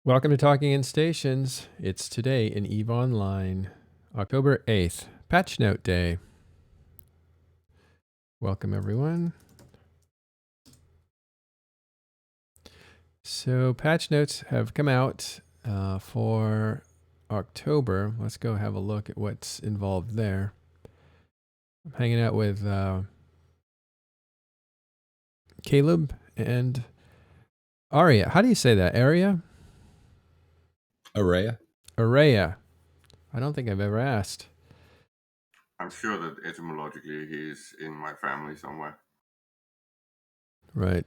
Welcome to Talking in Stations. It's today in EVE Online, October 8th, Patch Note Day. Welcome, everyone. So patch notes have come out for October. Let's go have a look at what's involved there. I'm hanging out with Caleb and Aria. How do you say that? Aria? Araya? Araya. I don't think I've ever asked. I'm sure that etymologically he's in my family somewhere. Right.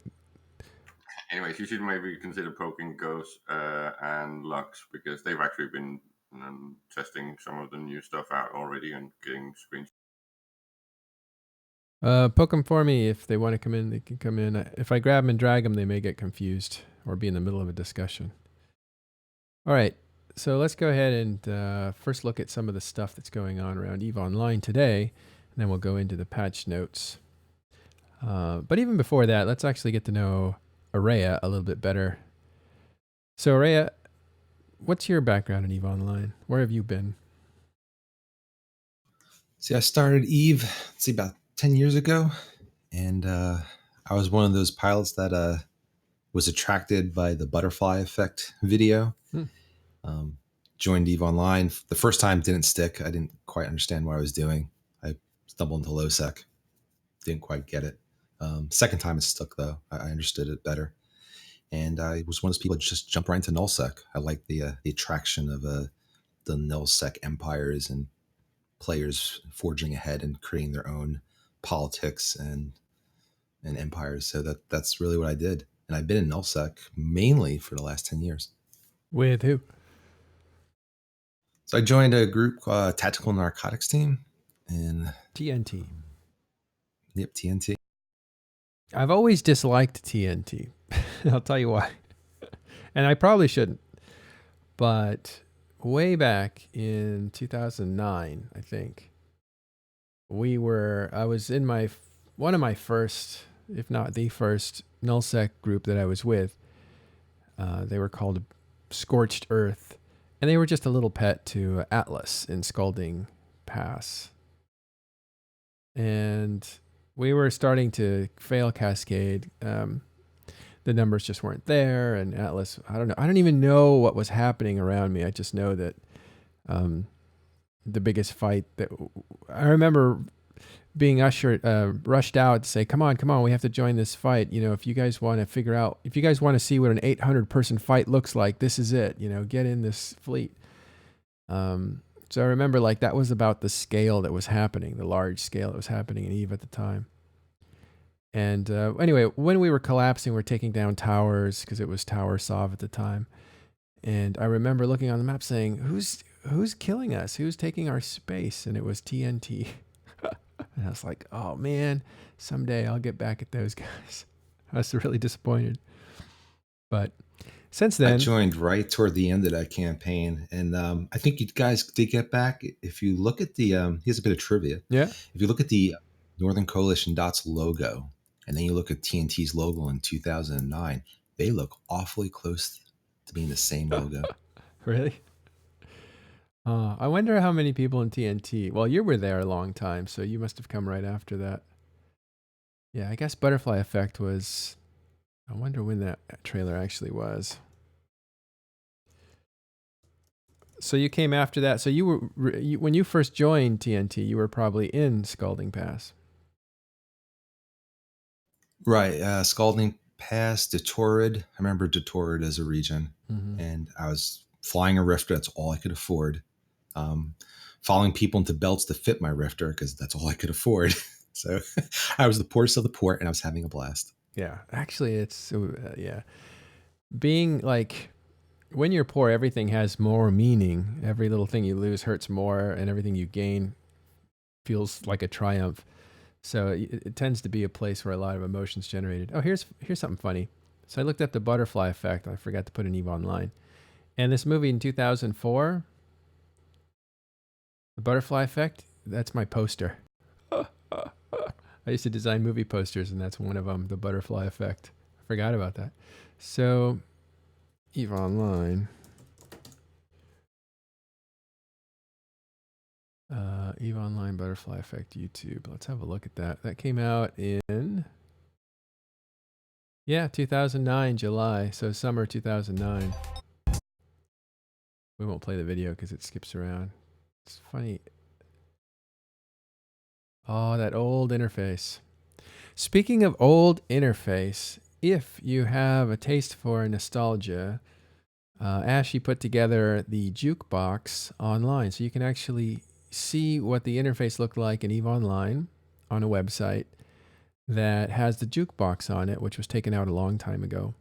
Anyways, you should maybe consider poking Ghost and Lux because they've actually been testing some of the new stuff out already and getting screenshots. Poke them for me. If they want to come in, they can come in. If I grab them and drag them, they may get confused or be in the middle of a discussion. All right, so let's go ahead and first look at some of the stuff that's going on around EVE Online today, and then we'll go into the patch notes. But even before that, let's actually get to know Araya a little bit better. So Araya, what's your background in EVE Online? Where have you been? See, I started EVE, about 10 years ago, and I was one of those pilots that was attracted by the butterfly effect video. Joined EVE Online. The first time didn't stick. I didn't quite understand what I was doing. I stumbled into nullsec. Didn't quite get it. Second time it stuck, though. I understood it better. And I was one of those people that just jumped right into nullsec. I liked the attraction of the nullsec empires and players forging ahead and creating their own politics and empires. So that's really what I did. And I've been in nullsec mainly for the last 10 years. With who? So I joined a group called Tactical Narcotics Team. And TNT. Yep, TNT. I've always disliked TNT. I'll tell you why. And I probably shouldn't. But way back in 2009, I think, I was in one of my first, if not the first, nullsec group that I was with. They were called Scorched Earth, and they were just a little pet to Atlas in Scalding Pass. And we were starting to fail Cascade. The numbers just weren't there, and Atlas, I don't know. I don't even know what was happening around me. I just know that the biggest fight that I remember being rushed out to say, come on, we have to join this fight. You know, if you guys want to see what an 800 person fight looks like, this is it, get in this fleet. So I remember that was about the scale that was happening, the large scale that was happening in EVE at the time. And anyway, when we were collapsing, we're taking down towers because it was Tower Sov at the time. And I remember looking on the map saying, who's killing us? Who's taking our space? And it was TNT. And I was like, oh man, someday I'll get back at those guys. I was really disappointed. But since then, I joined right toward the end of that campaign, and I think you guys did get back. If you look at the, here's a bit of trivia. Yeah. If you look at the Northern Coalition Dots logo, and then you look at TNT's logo in 2009, they look awfully close to being the same logo. Really? I wonder how many people in TNT. Well, you were there a long time, so you must have come right after that. Yeah, I guess Butterfly Effect was. I wonder when that trailer actually was. So you came after that. So when you first joined TNT, you were probably in Scalding Pass. Right, Scalding Pass, Detorid. I remember Detorid as a region, and I was flying a Rifter. That's all I could afford. Following people into belts to fit my Rifter because that's all I could afford. So I was the poorest of the poor, and I was having a blast. Yeah, actually, it's yeah. Being when you're poor, everything has more meaning. Every little thing you lose hurts more, and everything you gain feels like a triumph. So it tends to be a place where a lot of emotions generated. Oh, here's something funny. So I looked up the Butterfly Effect. I forgot to put an EVE Online. And this movie in 2004, The Butterfly Effect, that's my poster. I used to design movie posters, and that's one of them, The Butterfly Effect. I forgot about that. So EVE Online. EVE Online Butterfly Effect YouTube. Let's have a look at that. That came out in 2009 July. So summer 2009. We won't play the video because it skips around. It's funny. Oh, that old interface. Speaking of old interface, if you have a taste for nostalgia, Ashley put together the Jukebox online. So you can actually see what the interface looked like in EVE Online on a website that has the Jukebox on it, which was taken out a long time ago.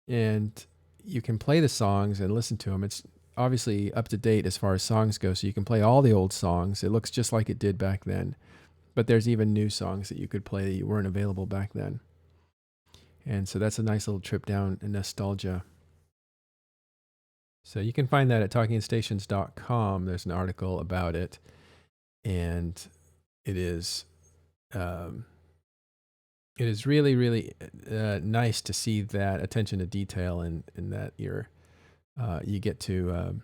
And you can play the songs and listen to them. It's obviously up to date as far as songs go, so you can play all the old songs. It looks just like it did back then. But there's even new songs that you could play that weren't available back then. And so that's a nice little trip down in nostalgia. So you can find that at talkingstations.com. There's an article about it. And it is really, really nice to see that attention to detail and that you get to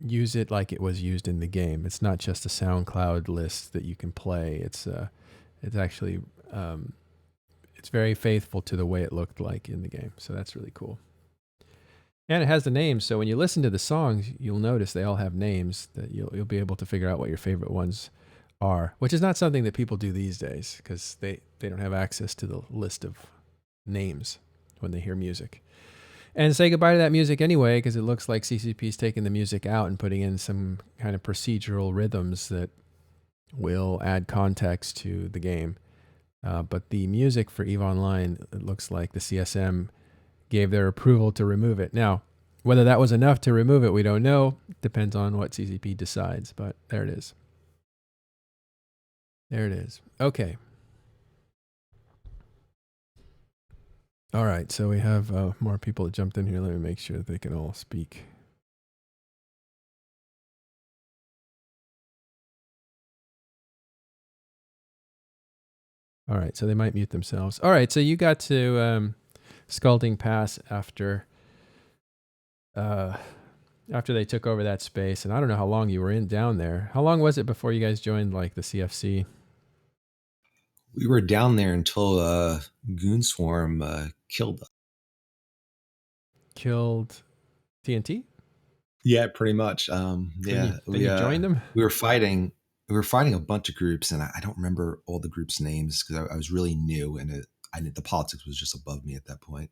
use it like it was used in the game. It's not just a SoundCloud list that you can play. It's actually it's very faithful to the way it looked like in the game. So that's really cool. And it has the names. So when you listen to the songs, you'll notice they all have names that you'll be able to figure out what your favorite ones are, which is not something that people do these days because they don't have access to the list of names when they hear music. And say goodbye to that music anyway, because it looks like CCP's taking the music out and putting in some kind of procedural rhythms that will add context to the game. But the music for EVE Online, it looks like the CSM gave their approval to remove it. Now, whether that was enough to remove it, we don't know. Depends on what CCP decides, but there it is. There it is. Okay. All right, so we have more people that jumped in here. Let me make sure that they can all speak. All right, so they might mute themselves. All right, so you got to Scalding Pass after they took over that space, and I don't know how long you were down there. How long was it before you guys joined like the CFC? We were down there until Goon Swarm killed us. Killed TNT? Yeah, pretty much. Then you joined them? We were fighting a bunch of groups, and I don't remember all the groups' names because I was really new, and the politics was just above me at that point.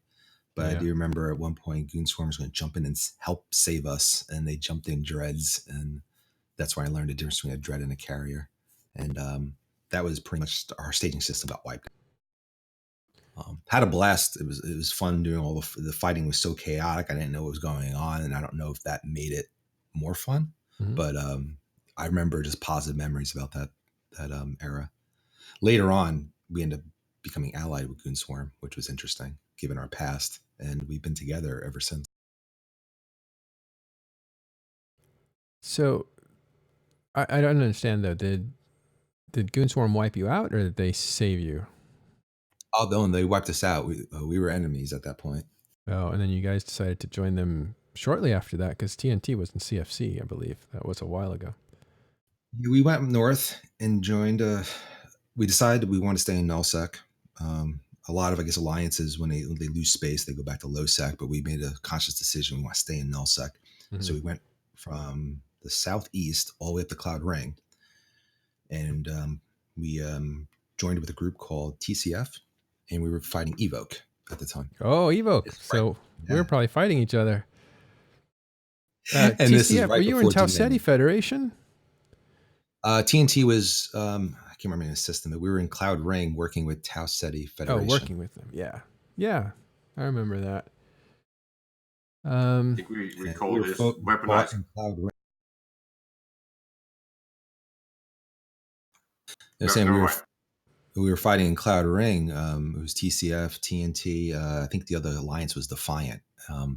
But I do remember at one point, Goon Swarm was going to jump in and help save us, and they jumped in dreads, and that's where I learned the difference between a dread and a carrier. And that was pretty much our staging system got wiped. Had a blast. It was fun doing all the fighting was so chaotic. I didn't know what was going on, and I don't know if that made it more fun. Mm-hmm. But I remember just positive memories about that era. Later on, we ended up becoming allied with Goon Swarm, which was interesting given our past, and we've been together ever since. So I don't understand though. Did Goon Swarm wipe you out, or did they save you? Oh, no, they wiped us out. We were enemies at that point. Oh, and then you guys decided to join them shortly after that because TNT was in CFC, I believe. That was a while ago. We went north and joined. We decided we want to stay in nullsec. A lot of, I guess, alliances, when they lose space, they go back to lowsec, but we made a conscious decision. We want to stay in nullsec. Mm-hmm. So we went from the southeast all the way up to Cloud Ring. And we joined with a group called TCF, and we were fighting Evoke at the time. Oh, Evoke. So we were probably fighting each other. And TCF, this is right were you in Tau Ceti Federation? TNT was, I can't remember the system, but we were in Cloud Ring working with Tau Ceti Federation. Oh, working with them. Yeah. Yeah. I remember that. I think we called this weaponized. Cloud Ring. They're saying we were fighting in Cloud Ring. It was TCF, TNT. I think the other alliance was Defiant,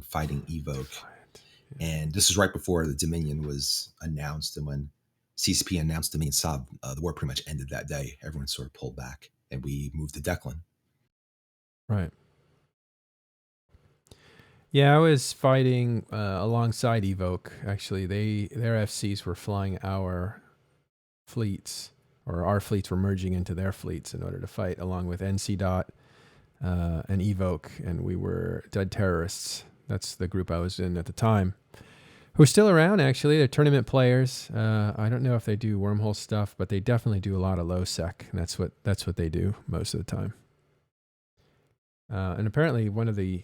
fighting Evoke. Yeah. And this was right before the Dominion was announced. And when CCP announced Dominion Sob, the war pretty much ended that day. Everyone sort of pulled back, and we moved to Declan. Right. Yeah, I was fighting alongside Evoke. Actually, their FCs were flying our fleets, or our fleets were merging into their fleets in order to fight, along with NC Dot and Evoke, and we were Dead Terrorists. That's the group I was in at the time. Who's still around, actually. They're tournament players. I don't know if they do wormhole stuff, but they definitely do a lot of low sec. And that's what they do most of the time. And apparently one of the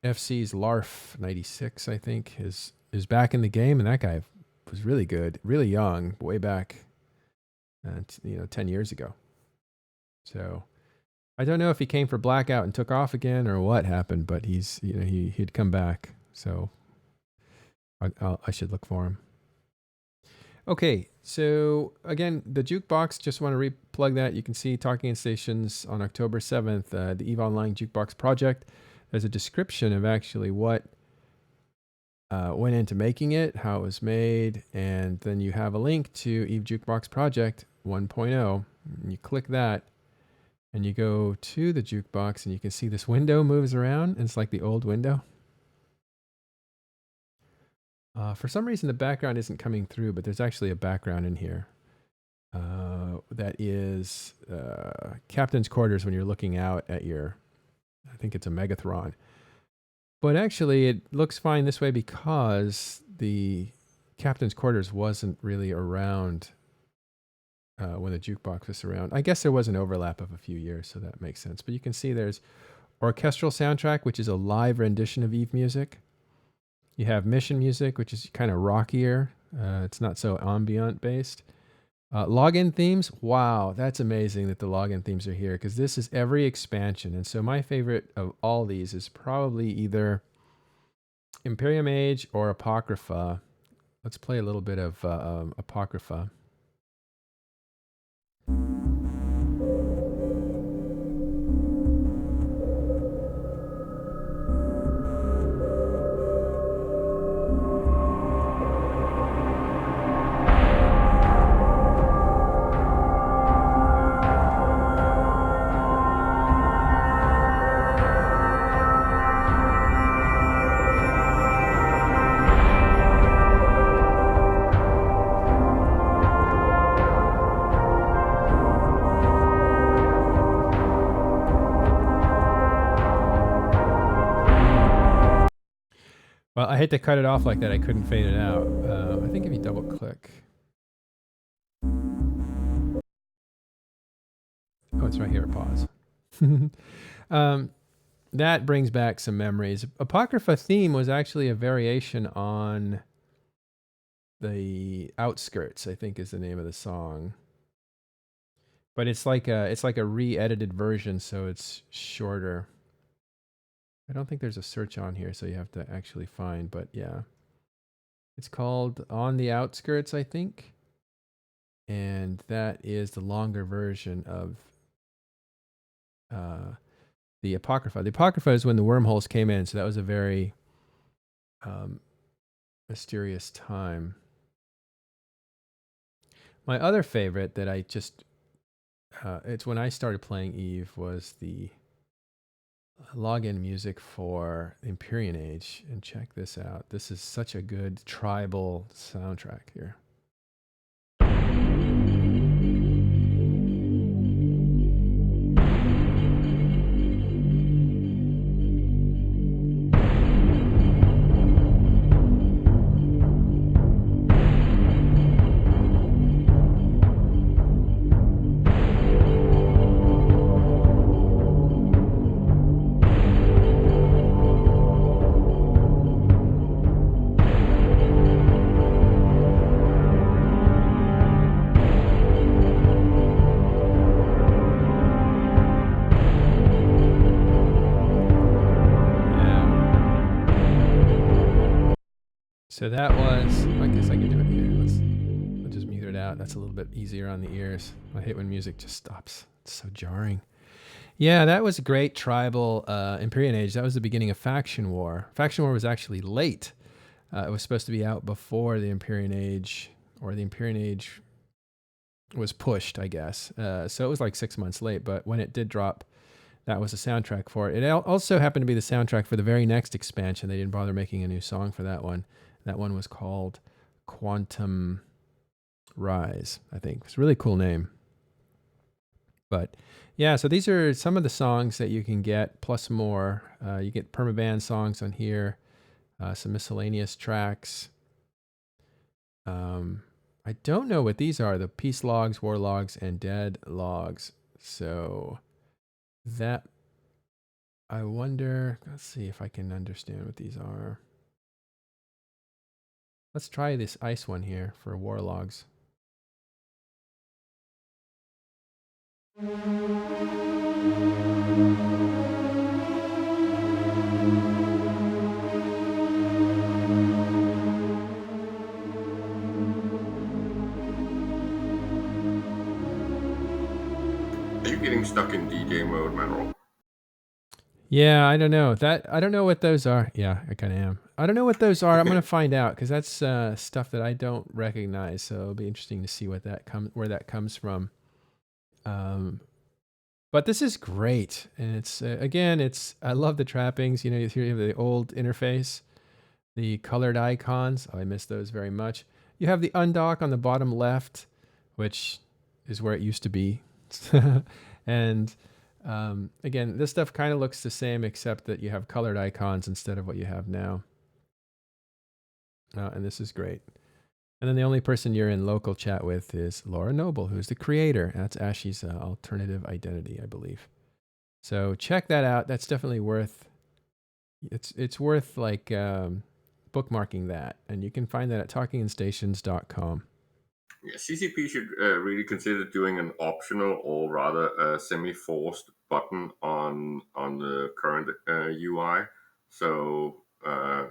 FC's Larf 96, I think, is back in the game, and that guy was really good, really young, way back, 10 years ago. So I don't know if he came for Blackout and took off again or what happened, but he'd come back. So I should look for him. Okay, so again, the Jukebox, just want to replug that. You can see Talking in Stations on October 7th, the EVE Online Jukebox project. There's a description of actually what went into making it, how it was made, and then you have a link to EVE Jukebox Project 1.0. And you click that, and you go to the Jukebox, and you can see this window moves around. It's like the old window. For some reason, the background isn't coming through, but there's actually a background in here. That is Captain's Quarters when you're looking out at your, I think it's a Megathron. But actually, it looks fine this way because the Captain's Quarters wasn't really around when the Jukebox was around. I guess there was an overlap of a few years, so that makes sense. But you can see there's orchestral soundtrack, which is a live rendition of EVE music. You have mission music, which is kind of rockier. It's not so ambient based. Login themes. Wow, that's amazing that the login themes are here because this is every expansion. And so my favorite of all these is probably either Imperium Age or Apocrypha. Let's play a little bit of Apocrypha. Well, I hate to cut it off like that. I couldn't fade it out. I think if you double click. Oh, it's right here. Pause. That brings back some memories. Apocrypha theme was actually a variation on the Outskirts, I think is the name of the song. But it's like a re-edited version, so it's shorter. I don't think there's a search on here, so you have to actually find, but yeah. It's called On the Outskirts, I think. And that is the longer version of the Apocrypha. The Apocrypha is when the wormholes came in, so that was a very mysterious time. My other favorite that I just, it's when I started playing EVE, was the login music for Imperium Age. And check this out. This is such a good tribal soundtrack here. So that was, I guess I can do it here. I'll just mute it out. That's a little bit easier on the ears. I hate when music just stops. It's so jarring. Yeah, that was a great tribal Imperium Age. That was the beginning of Faction War. Faction War was actually late. It was supposed to be out before the Imperium Age, or the Imperium Age was pushed, I guess. So it was like 6 months late, but when it did drop, that was the soundtrack for it. It also happened to be the soundtrack for the very next expansion. They didn't bother making a new song for that one. That one was called Quantum Rise, I think. It's a really cool name. But yeah, so these are some of the songs that you can get, plus more. You get permaband songs on here, some miscellaneous tracks. I don't know what these are, the peace logs, war logs, and dead logs. So that, I wonder, let's see if I can understand what these are. Let's try this ice one here for war logs. Are you getting stuck in DJ mode, Manuel? Yeah, I don't know. I don't know what those are. Yeah, I kind of am. I don't know what those are. I'm going to find out because that's stuff that I don't recognize. So it'll be interesting to see where that comes from. But this is great, and it's again, I love the trappings. You know, you have the old interface, the colored icons. Oh, I miss those very much. You have the undock on the bottom left, which is where it used to be, and again, this stuff kind of looks the same except that you have colored icons instead of what you have now. And this is great. And then the only person you're in local chat with is Laura Noble, who's the creator. That's Ashy's alternative identity, I believe. So check that out. That's definitely worth. It's worth like bookmarking that, and you can find that at talkinginstations.com. Yeah, CCP should really consider doing an optional or rather a semi-forced button on the current UI. So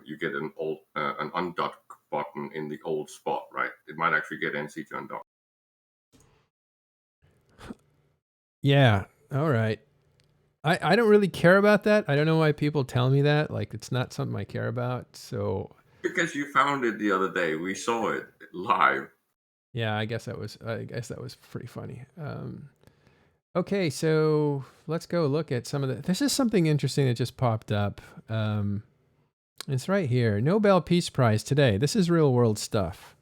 you get an undock button in the old spot, right? It might actually get NC to undock. Yeah. All right. I don't really care about that. I don't know why people tell me that. Like, it's not something I care about. So Because you found it the other day, we saw it live. yeah, I guess that was pretty funny. Okay, so let's go look at some of the. This is something interesting that just popped up. It's right here. Nobel Peace Prize today. This is real world stuff.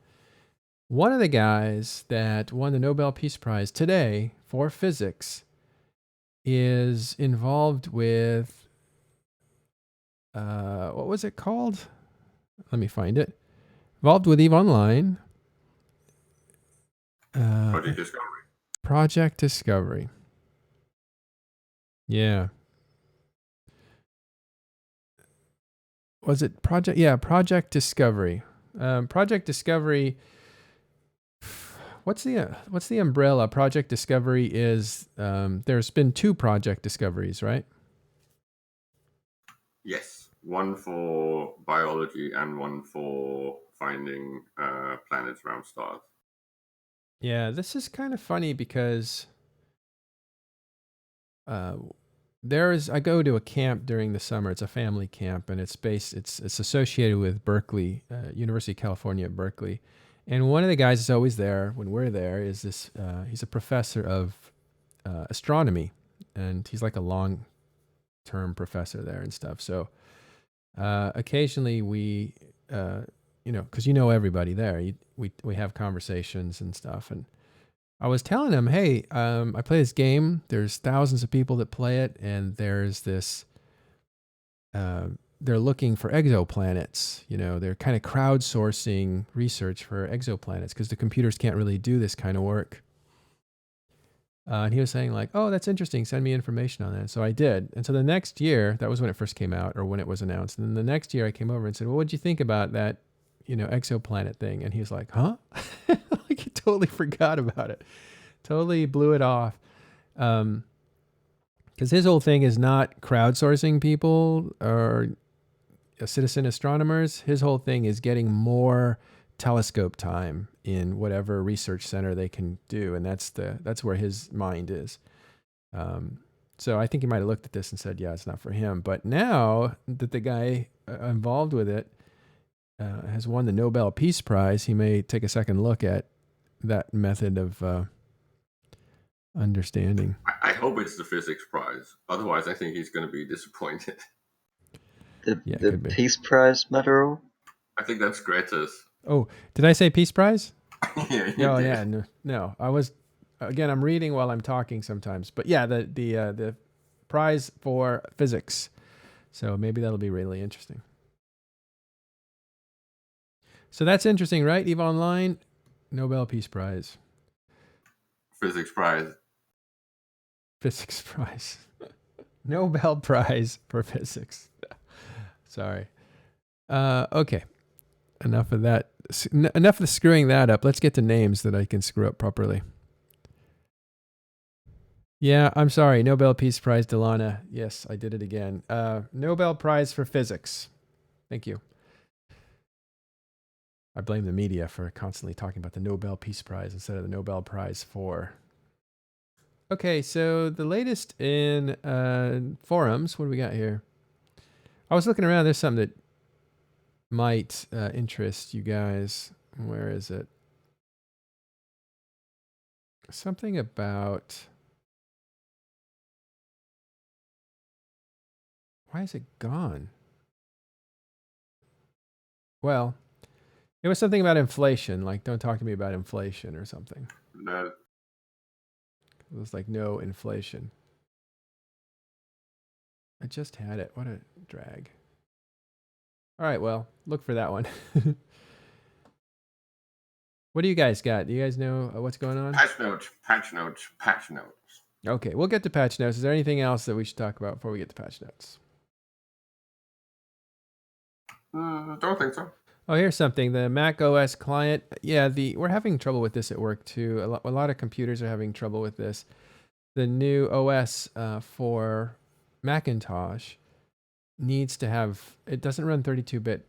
One of the guys that won the Nobel Peace Prize today for physics is involved with what was it called? Let me find it. Involved with EVE Online. Project Discovery. Project Discovery. Yeah. Was it Project? Yeah, Project Discovery. Project Discovery. What's the umbrella? Project Discovery is. There's been 2 Project Discoveries, right? Yes, one for biology and one for finding planets around stars. Yeah, this is kind of funny because I go to a camp during the summer. It's a family camp, and it's associated with Berkeley, University of California at Berkeley. And one of the guys is always there when we're there is this, he's a professor of astronomy, and he's like a long-term professor there and stuff. So occasionally we, because everybody there, we have conversations and stuff. And I was telling him, hey, I play this game. There's thousands of people that play it, and there's this. They're looking for exoplanets. They're kind of crowdsourcing research for exoplanets because the computers can't really do this kind of work. And he was saying like, oh, that's interesting. Send me information on that. So I did. And so the next year, that was when it first came out or when it was announced. And then the next year I came over and said, well, what'd you think about that, exoplanet thing? And he was like, huh? Like he totally forgot about it. Totally blew it off. Because his whole thing is not crowdsourcing people or citizen astronomers. His whole thing is getting more telescope time in whatever research center they can do, and that's where his mind is. So I think he might have looked at this and said, yeah, it's not for him. But now that the guy involved with it has won the Nobel Peace Prize, he may take a second look at that method of understanding. I hope it's the physics prize. Otherwise, I think he's going to be disappointed. The Peace Prize medal? I think that's Greta's. Oh, did I say Peace Prize? Yeah, Oh, yeah. No, I was. Again, I'm reading while I'm talking sometimes. But yeah, the prize for physics. So maybe that'll be really interesting. So that's interesting, right? EVE Online, Nobel Peace Prize. Physics prize. Physics prize. Nobel Prize for physics. Sorry. Okay. Enough of that. Enough of screwing that up. Let's get to names that I can screw up properly. Yeah, I'm sorry. Nobel Peace Prize, Delana. Yes, I did it again. Nobel Prize for physics. Thank you. I blame the media for constantly talking about the Nobel Peace Prize instead of the Nobel Prize for. Okay, so the latest in forums. What do we got here? I was looking around. There's something that might interest you guys. Where is it? Something about. Why is it gone? Well, it was something about inflation. Like, don't talk to me about inflation or something. No. It was like no inflation. I just had it. What a drag. All right, well, look for that one. What do you guys got? Do you guys know what's going on? Patch notes, patch notes, patch notes. Okay, we'll get to patch notes. Is there anything else that we should talk about before we get to patch notes? Don't think so. Oh, here's something. The Mac OS client. Yeah, we're having trouble with this at work too. A lot of computers are having trouble with this. The new OS for Macintosh needs to have. It doesn't run 32-bit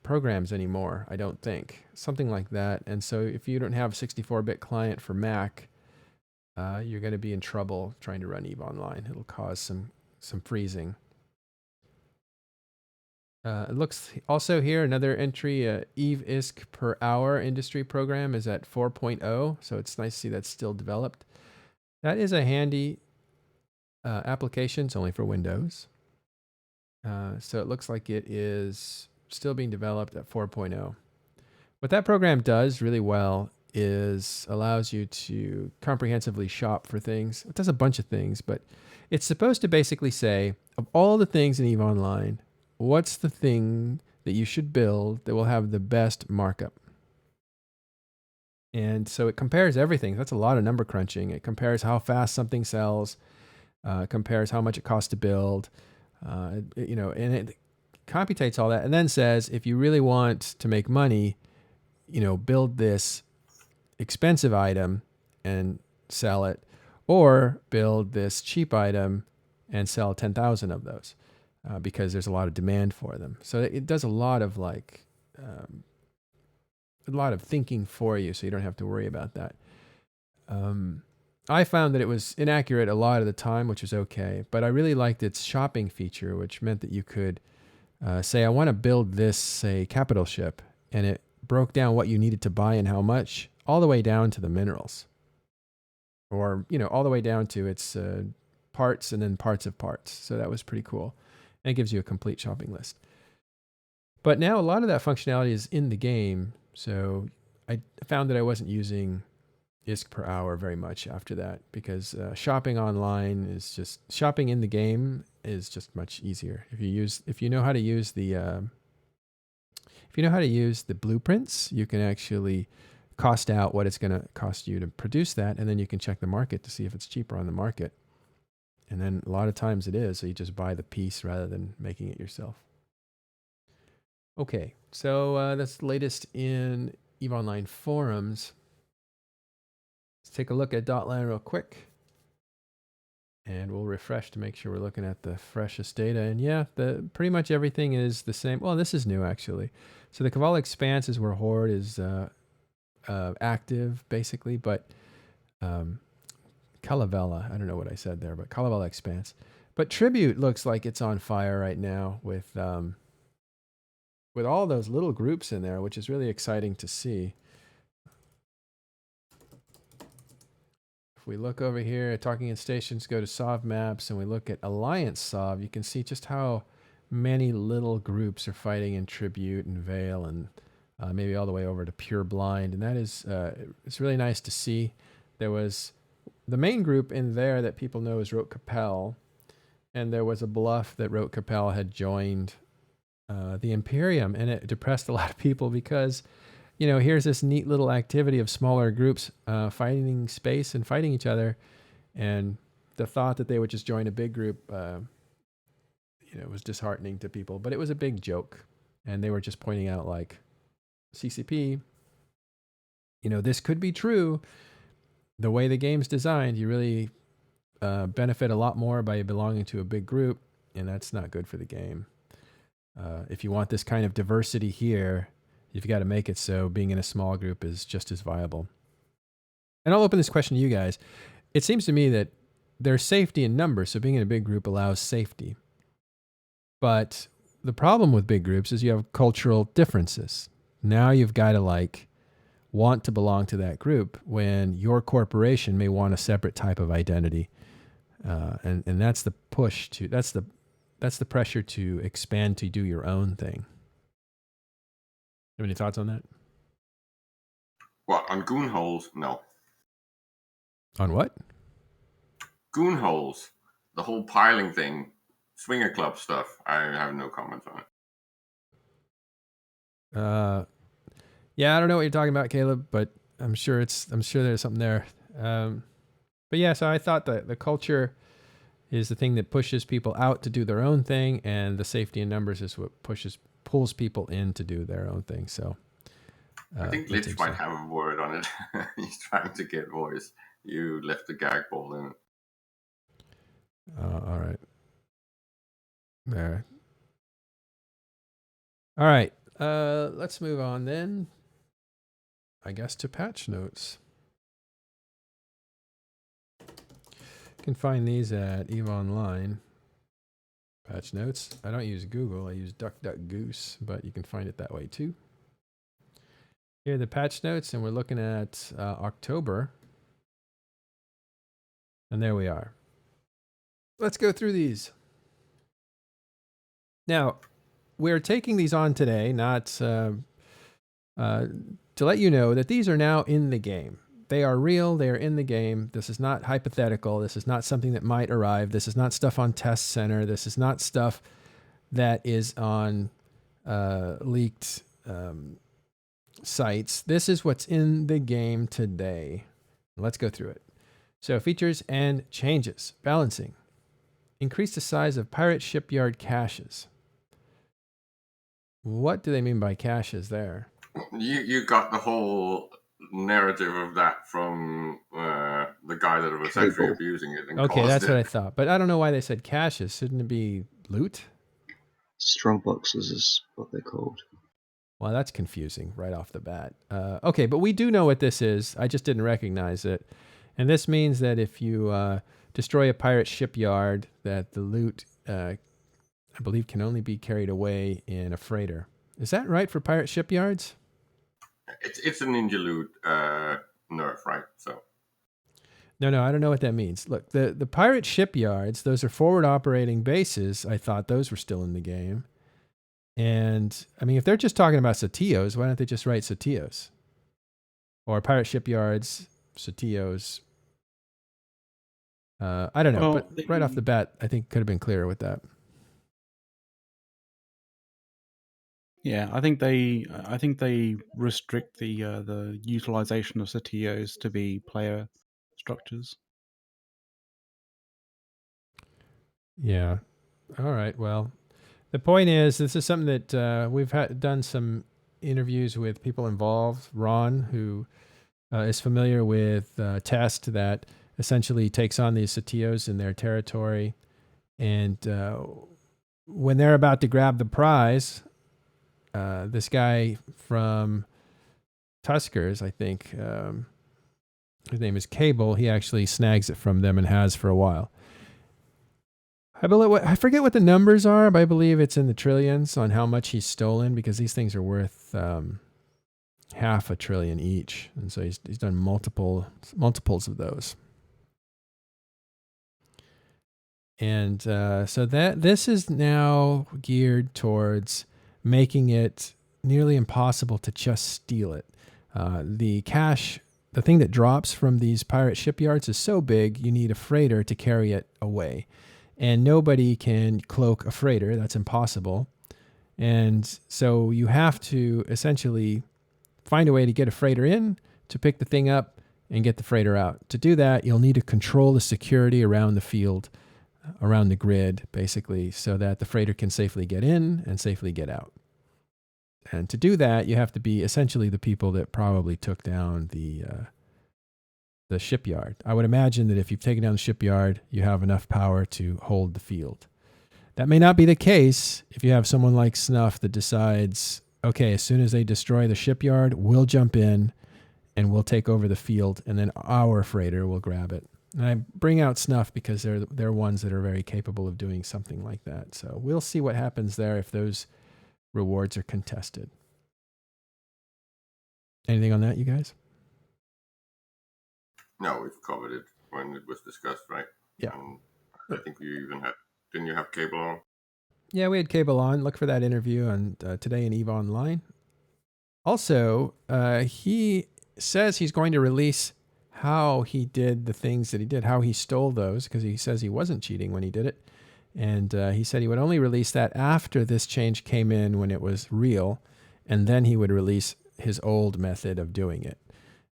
programs anymore, I don't think. Something like that. And so if you don't have 64-bit client for Mac, you're going to be in trouble trying to run EVE Online. It'll cause some freezing. It looks also here, another entry, EVE ISK per hour industry program is at 4.0. So it's nice to see that's still developed. That is a handy application. It's only for Windows. So it looks like it is still being developed at 4.0. What that program does really well is allows you to comprehensively shop for things. It does a bunch of things, but it's supposed to basically say, of all the things in EVE Online, what's the thing that you should build that will have the best markup? And so it compares everything. That's a lot of number crunching. It compares how fast something sells, compares how much it costs to build, and it computates all that and then says, if you really want to make money, build this expensive item and sell it, or build this cheap item and sell 10,000 of those because there's a lot of demand for them. So it does a lot of thinking for you, so you don't have to worry about that. I found that it was inaccurate a lot of the time, which was okay, but I really liked its shopping feature, which meant that you could say, I want to build this, say, capital ship, and it broke down what you needed to buy and how much, all the way down to the minerals, or all the way down to its parts and then parts of parts. So that was pretty cool, and it gives you a complete shopping list. But now a lot of that functionality is in the game, so I found that I wasn't using ISK per hour very much after that, because shopping online is just shopping in the game is just much easier. If you know how to use the blueprints, you can actually cost out what it's going to cost you to produce that, and then you can check the market to see if it's cheaper on the market. And then a lot of times it is, so you just buy the piece rather than making it yourself. Okay, so that's the latest in EVE Online forums. Let's take a look at Dotlan real quick. And we'll refresh to make sure we're looking at the freshest data. And yeah, pretty much everything is the same. Well, this is new, actually. So the Kavala Expanse is where Horde is active, basically. But Calavella, I don't know what I said there, but Calavella Expanse. But Tribute looks like it's on fire right now with all those little groups in there, which is really exciting to see. If we look over here at Talking in Stations, go to Sov maps, and we look at Alliance Sov, you can see just how many little groups are fighting in Tribute and Vale and maybe all the way over to Pure Blind. And that is, it's really nice to see. There was the main group in there that people know is Rote Capel, and there was a bluff that Rote Capel had joined the Imperium, and it depressed a lot of people because, you know, here's this neat little activity of smaller groups fighting space and fighting each other, and the thought that they would just join a big group, you know, was disheartening to people. But it was a big joke, and they were just pointing out, like, CCP, you know, this could be true. The way the game's designed, you really benefit a lot more by belonging to a big group, and that's not good for the game. If you want this kind of diversity here, you've got to make it so being in a small group is just as viable. And I'll open this question to you guys. It seems to me that there's safety in numbers, so being in a big group allows safety. But the problem with big groups is you have cultural differences. Now you've got to, like, want to belong to that group when your corporation may want a separate type of identity. And that's the push to, that's the pressure to expand to do your own thing. Have any thoughts on that? Well, on goon holes, no. On what? Goon holes, the whole piling thing, swinger club stuff. I have no comments on it. Yeah, I don't know what you're talking about, Caleb, but I'm sure there's something there. But yeah, so I thought that the culture is the thing that pushes people out to do their own thing, and the safety in numbers is what pulls people in to do their own thing. So I think Litch might have a word on it. He's trying to get voice. You left the gag ball in it. All right. There. All right. Let's move on then, I guess, to patch notes. You can find these at EVE Online. Patch notes. I don't use Google. I use DuckDuckGoose, but you can find it that way too. Here are the patch notes, and we're looking at October. And there we are. Let's go through these. Now, we're taking these on today, not to let you know that these are now in the game. They are real. They are in the game. This is not hypothetical. This is not something that might arrive. This is not stuff on Test Center. This is not stuff that is on leaked sites. This is what's in the game today. Let's go through it. So features and changes. Balancing. Increase the size of pirate shipyard caches. What do they mean by caches there? You got the whole narrative of that from the guy that was actually abusing it. And okay, that's what I thought. But I don't know why they said caches. Shouldn't it be loot? Strong boxes is what they're called. Well, that's confusing right off the bat. Okay, but we do know what this is. I just didn't recognize it. And this means that if you destroy a pirate shipyard, that the loot, I believe, can only be carried away in a freighter. Is that right for pirate shipyards? It's a ninja loot nerf, right? So. No, I don't know what that means. Look, the pirate shipyards, those are forward operating bases. I thought those were still in the game. And, I mean, if they're just talking about Satios, why don't they just write Satios? Or pirate shipyards, Satios. I don't know, but right off the bat, I think could have been clearer with that. Yeah, I think they restrict the utilization of Satios to be player structures. Yeah. All right. Well, the point is, this is something that we've done some interviews with people involved. Ron, who is familiar with Test, that essentially takes on these Satios in their territory. And when they're about to grab the prize, this guy from Tuskers, I think, his name is Cable, he actually snags it from them and has for a while. I forget what the numbers are, but I believe it's in the trillions on how much he's stolen, because these things are worth $500 billion each. And so he's done multiples of those. And so this is now geared towards making it nearly impossible to just steal it. The cash, the thing that drops from these pirate shipyards is so big, you need a freighter to carry it away. And nobody can cloak a freighter. That's impossible. And so you have to essentially find a way to get a freighter in, to pick the thing up, and get the freighter out. To do that, you'll need to control the security around the field, around the grid, basically, so that the freighter can safely get in and safely get out. And to do that, you have to be essentially the people that probably took down the shipyard. I would imagine that if you've taken down the shipyard, you have enough power to hold the field. That may not be the case if you have someone like Snuff that decides, okay, as soon as they destroy the shipyard, we'll jump in and we'll take over the field, and then our freighter will grab it. And I bring out Snuff because they're ones that are very capable of doing something like that. So we'll see what happens there if those rewards are contested. Anything on that, you guys? No, we've covered it when it was discussed, right? Yeah. I think you even had, didn't you have cable on? Yeah, we had cable on. Look for that interview on Today in EVE Online. Also, he says he's going to release how he did the things that he did, how he stole those, because he says he wasn't cheating when he did it. And he said he would only release that after this change came in, when it was real, and then he would release his old method of doing it.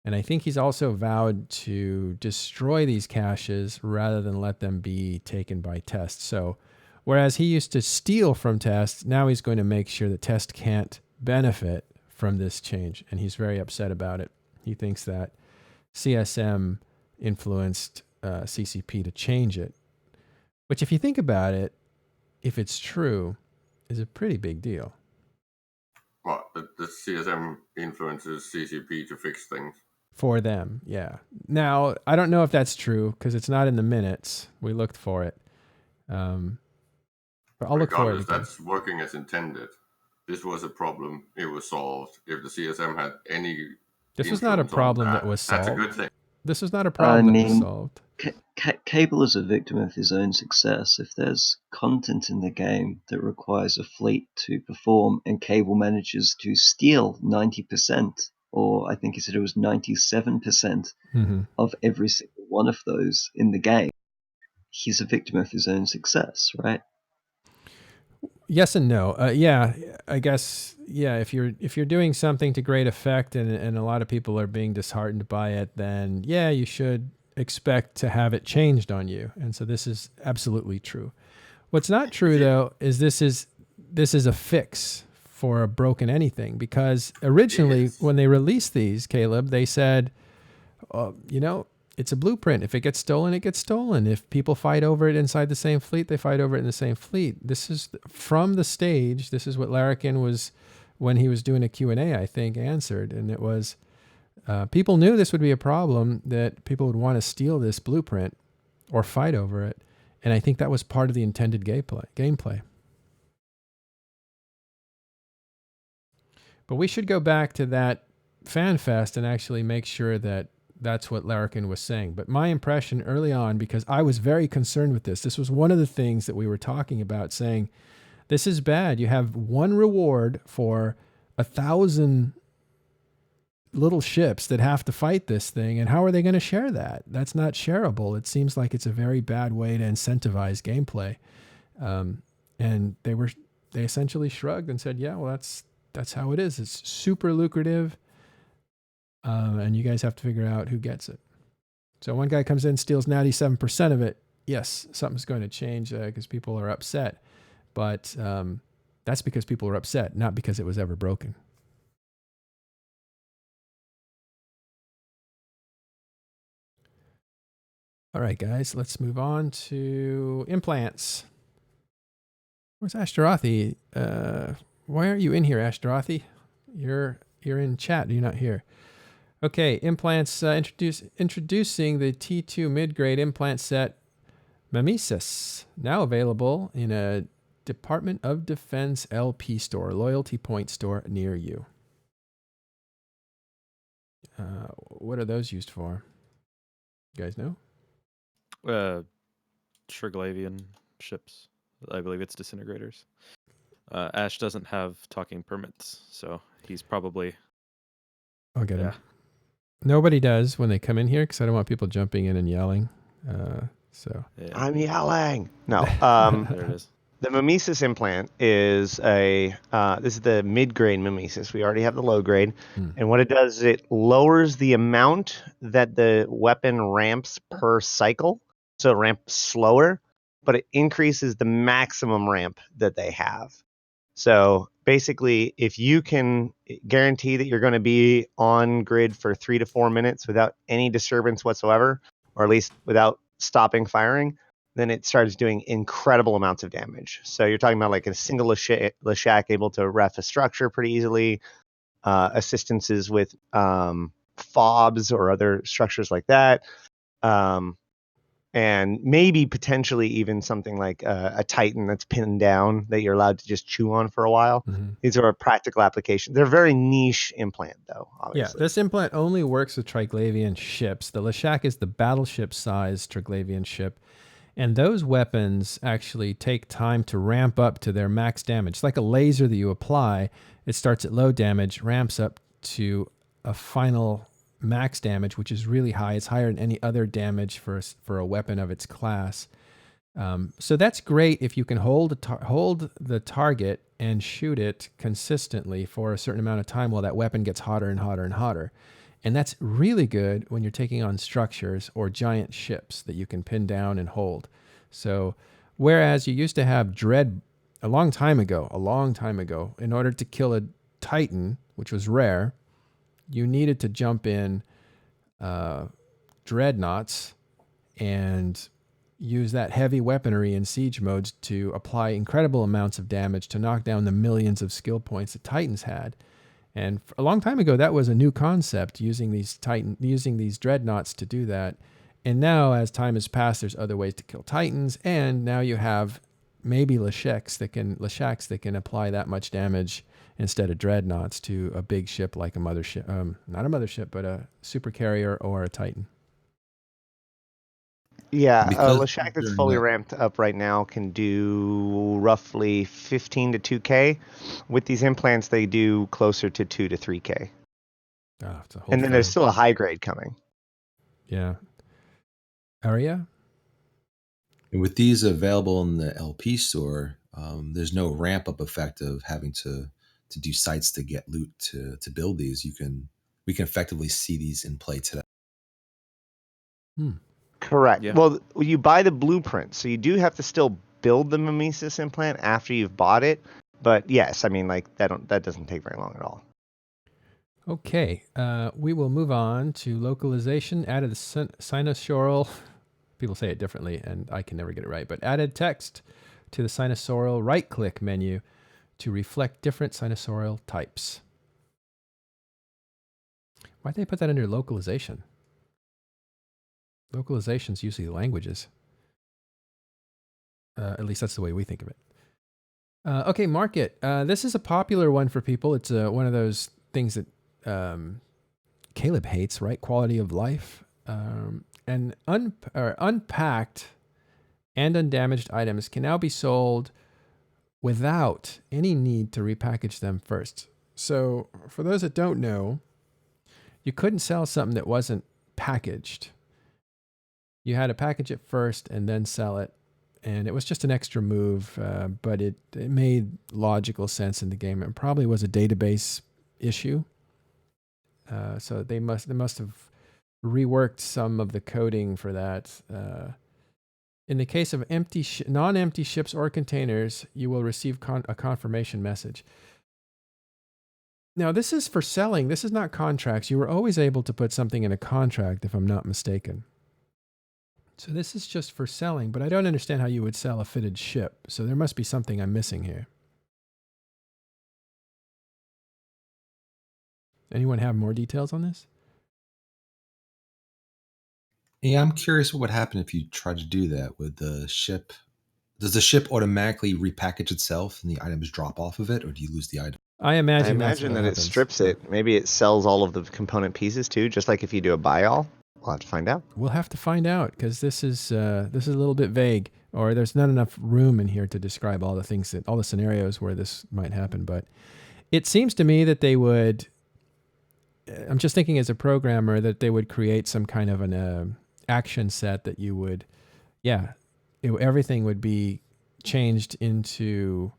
And I think he's also vowed to destroy these caches rather than let them be taken by Test. So whereas he used to steal from Test, now he's going to make sure that Test can't benefit from this change. And he's very upset about it. He thinks that CSM influenced CCP to change it, which, if you think about it, if it's true, is a pretty big deal. Well, the CSM influences CCP to fix things. For them, yeah. Now, I don't know if that's true because it's not in the minutes. We looked for it. But I'll look for it again. That's working as intended. This was a problem. It was solved. If the CSM had any... This was not a problem that was solved. That's a good thing. This was not a problem that was solved. Cable is a victim of his own success. If there's content in the game that requires a fleet to perform and Cable manages to steal 90%, or I think he said it was 97% of every single one of those in the game, he's a victim of his own success, right? Yes and no. Yeah, I guess. Yeah, if you're doing something to great effect and a lot of people are being disheartened by it, then yeah, you should expect to have it changed on you. And so this is absolutely true. What's not true though is this is a fix for a broken anything, because originally when they released these, Caleb, they said, it's a blueprint. If it gets stolen, it gets stolen. If people fight over it inside the same fleet, they fight over it in the same fleet. This is from the stage. This is what Larrikin was, when he was doing a Q&A, I think, answered. And it was, people knew this would be a problem, that people would want to steal this blueprint or fight over it. And I think that was part of the intended gameplay. But we should go back to that FanFest and actually make sure that that's what Larrikin was saying. But my impression early on, because I was very concerned with this was one of the things that we were talking about, saying, this is bad. You have one reward for 1,000 little ships that have to fight this thing. And how are they going to share that? That's not shareable. It seems like it's a very bad way to incentivize gameplay. And they essentially shrugged and said, yeah, well, that's how it is. It's super lucrative. And you guys have to figure out who gets it. So one guy comes in, steals 97% of it. Yes, something's going to change because people are upset. But that's because people are upset, not because it was ever broken. All right, guys, let's move on to implants. Where's Ashtarothi? Why aren't you in here, Ashtarothi? You're in chat. You're not here. Okay, implants, introducing the T2 mid-grade implant set Mimesis, now available in a Department of Defense LP store, loyalty point store near you. What are those used for? You guys know? Triglavian ships. I believe it's disintegrators. Ash doesn't have talking permits, so he's probably... I'll get him. Nobody does when they come in here because I don't want people jumping in and yelling. So Yeah. I'm yelling. No. There it is. The mimesis implant is this is the mid-grade mimesis. We already have the low grade. And what it does is it lowers the amount that the weapon ramps per cycle. So it ramps slower, but it increases the maximum ramp that they have. So basically, if you can guarantee that you're going to be on grid for 3 to 4 minutes without any disturbance whatsoever, or at least without stopping firing, then it starts doing incredible amounts of damage. So you're talking about like a single Lashak able to ref a structure pretty easily, assistances with fobs or other structures like that, and maybe potentially even something like a Titan that's pinned down that you're allowed to just chew on for a while. These are practical applications. They're very niche implant, though, obviously. Yeah, this implant only works with Triglavian ships. The Lashak is the battleship-sized Triglavian ship. And those weapons actually take time to ramp up to their max damage. It's like a laser that you apply. It starts at low damage, ramps up to a final max damage, which is really high. It's higher than any other damage for a weapon of its class. So that's great if you can hold the target and shoot it consistently for a certain amount of time while that weapon gets hotter and hotter and hotter. And that's really good when you're taking on structures or giant ships that you can pin down and hold. So whereas you used to have dread a long time ago, in order to kill a Titan, which was rare, you needed to jump in dreadnoughts and use that heavy weaponry in siege modes to apply incredible amounts of damage to knock down the millions of skill points that Titans had. And a long time ago, that was a new concept, using these dreadnoughts to do that. And now, as time has passed, there's other ways to kill Titans, and now you have maybe Lashaks that can apply that much damage instead of dreadnoughts to a big ship like a mothership, not a mothership, but a super carrier or a Titan. Yeah, a Lashak that's fully ramped up right now can do roughly 15 to 2K. With these implants, they do closer to 2 to 3K. Oh, it's a whole and then there's still a high grade coming. Yeah. Aria? And with these available in the LP store, there's no ramp up effect of having to do sites to get loot to build these. We can effectively see these in play today. Correct. Yeah. Well, you buy the blueprint, so you do have to still build the mimesis implant after you've bought it. But yes, I mean, like that doesn't take very long at all. Okay, we will move on to localization. Added the sinosaural, people say it differently, and I can never get it right, but added text to the sinosaural right-click menu to reflect different sinosaural types. Why'd they put that under localization? Localization's usually languages. At least that's the way we think of it. Okay, market. This is a popular one for people. It's one of those things that Caleb hates, right? Quality of life. And unpacked and undamaged items can now be sold without any need to repackage them first. So for those that don't know, you couldn't sell something that wasn't packaged. You had to package it first and then sell it. And it was just an extra move, but it made logical sense in the game. It probably was a database issue. So they must have reworked some of the coding for that. In the case of non-empty ships or containers, you will receive a confirmation message. Now, this is for selling. This is not contracts. You were always able to put something in a contract, if I'm not mistaken. So this is just for selling, but I don't understand how you would sell a fitted ship. So there must be something I'm missing here. Anyone have more details on this? Yeah, I'm curious what would happen if you try to do that with the ship. Does the ship automatically repackage itself and the items drop off of it, or do you lose the item? I imagine that it strips it. Maybe it sells all of the component pieces too, just like if you do a buy all. We'll have to find out. We'll have to find out, because this is a little bit vague, or there's not enough room in here to describe all the scenarios where this might happen. But it seems to me that they would. I'm just thinking as a programmer that they would create some kind of an action set that you would, everything would be changed into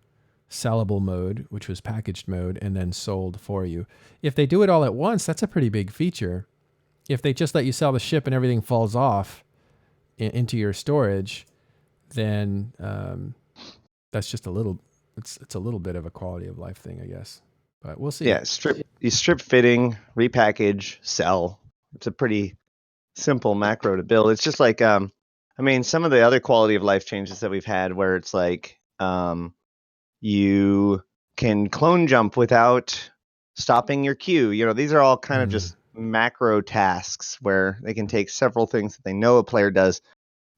sellable mode, which was packaged mode, and then sold for you. If they do it all at once, that's a pretty big feature. If they just let you sell the ship and everything falls off into your storage, then that's just it's a little bit of a quality of life thing, I guess. But we'll see. Yeah, strip fitting, repackage, sell. It's a pretty simple macro to build. It's just like some of the other quality of life changes that we've had where it's like you can clone jump without stopping your queue. These are all kind of just macro tasks where they can take several things that they know a player does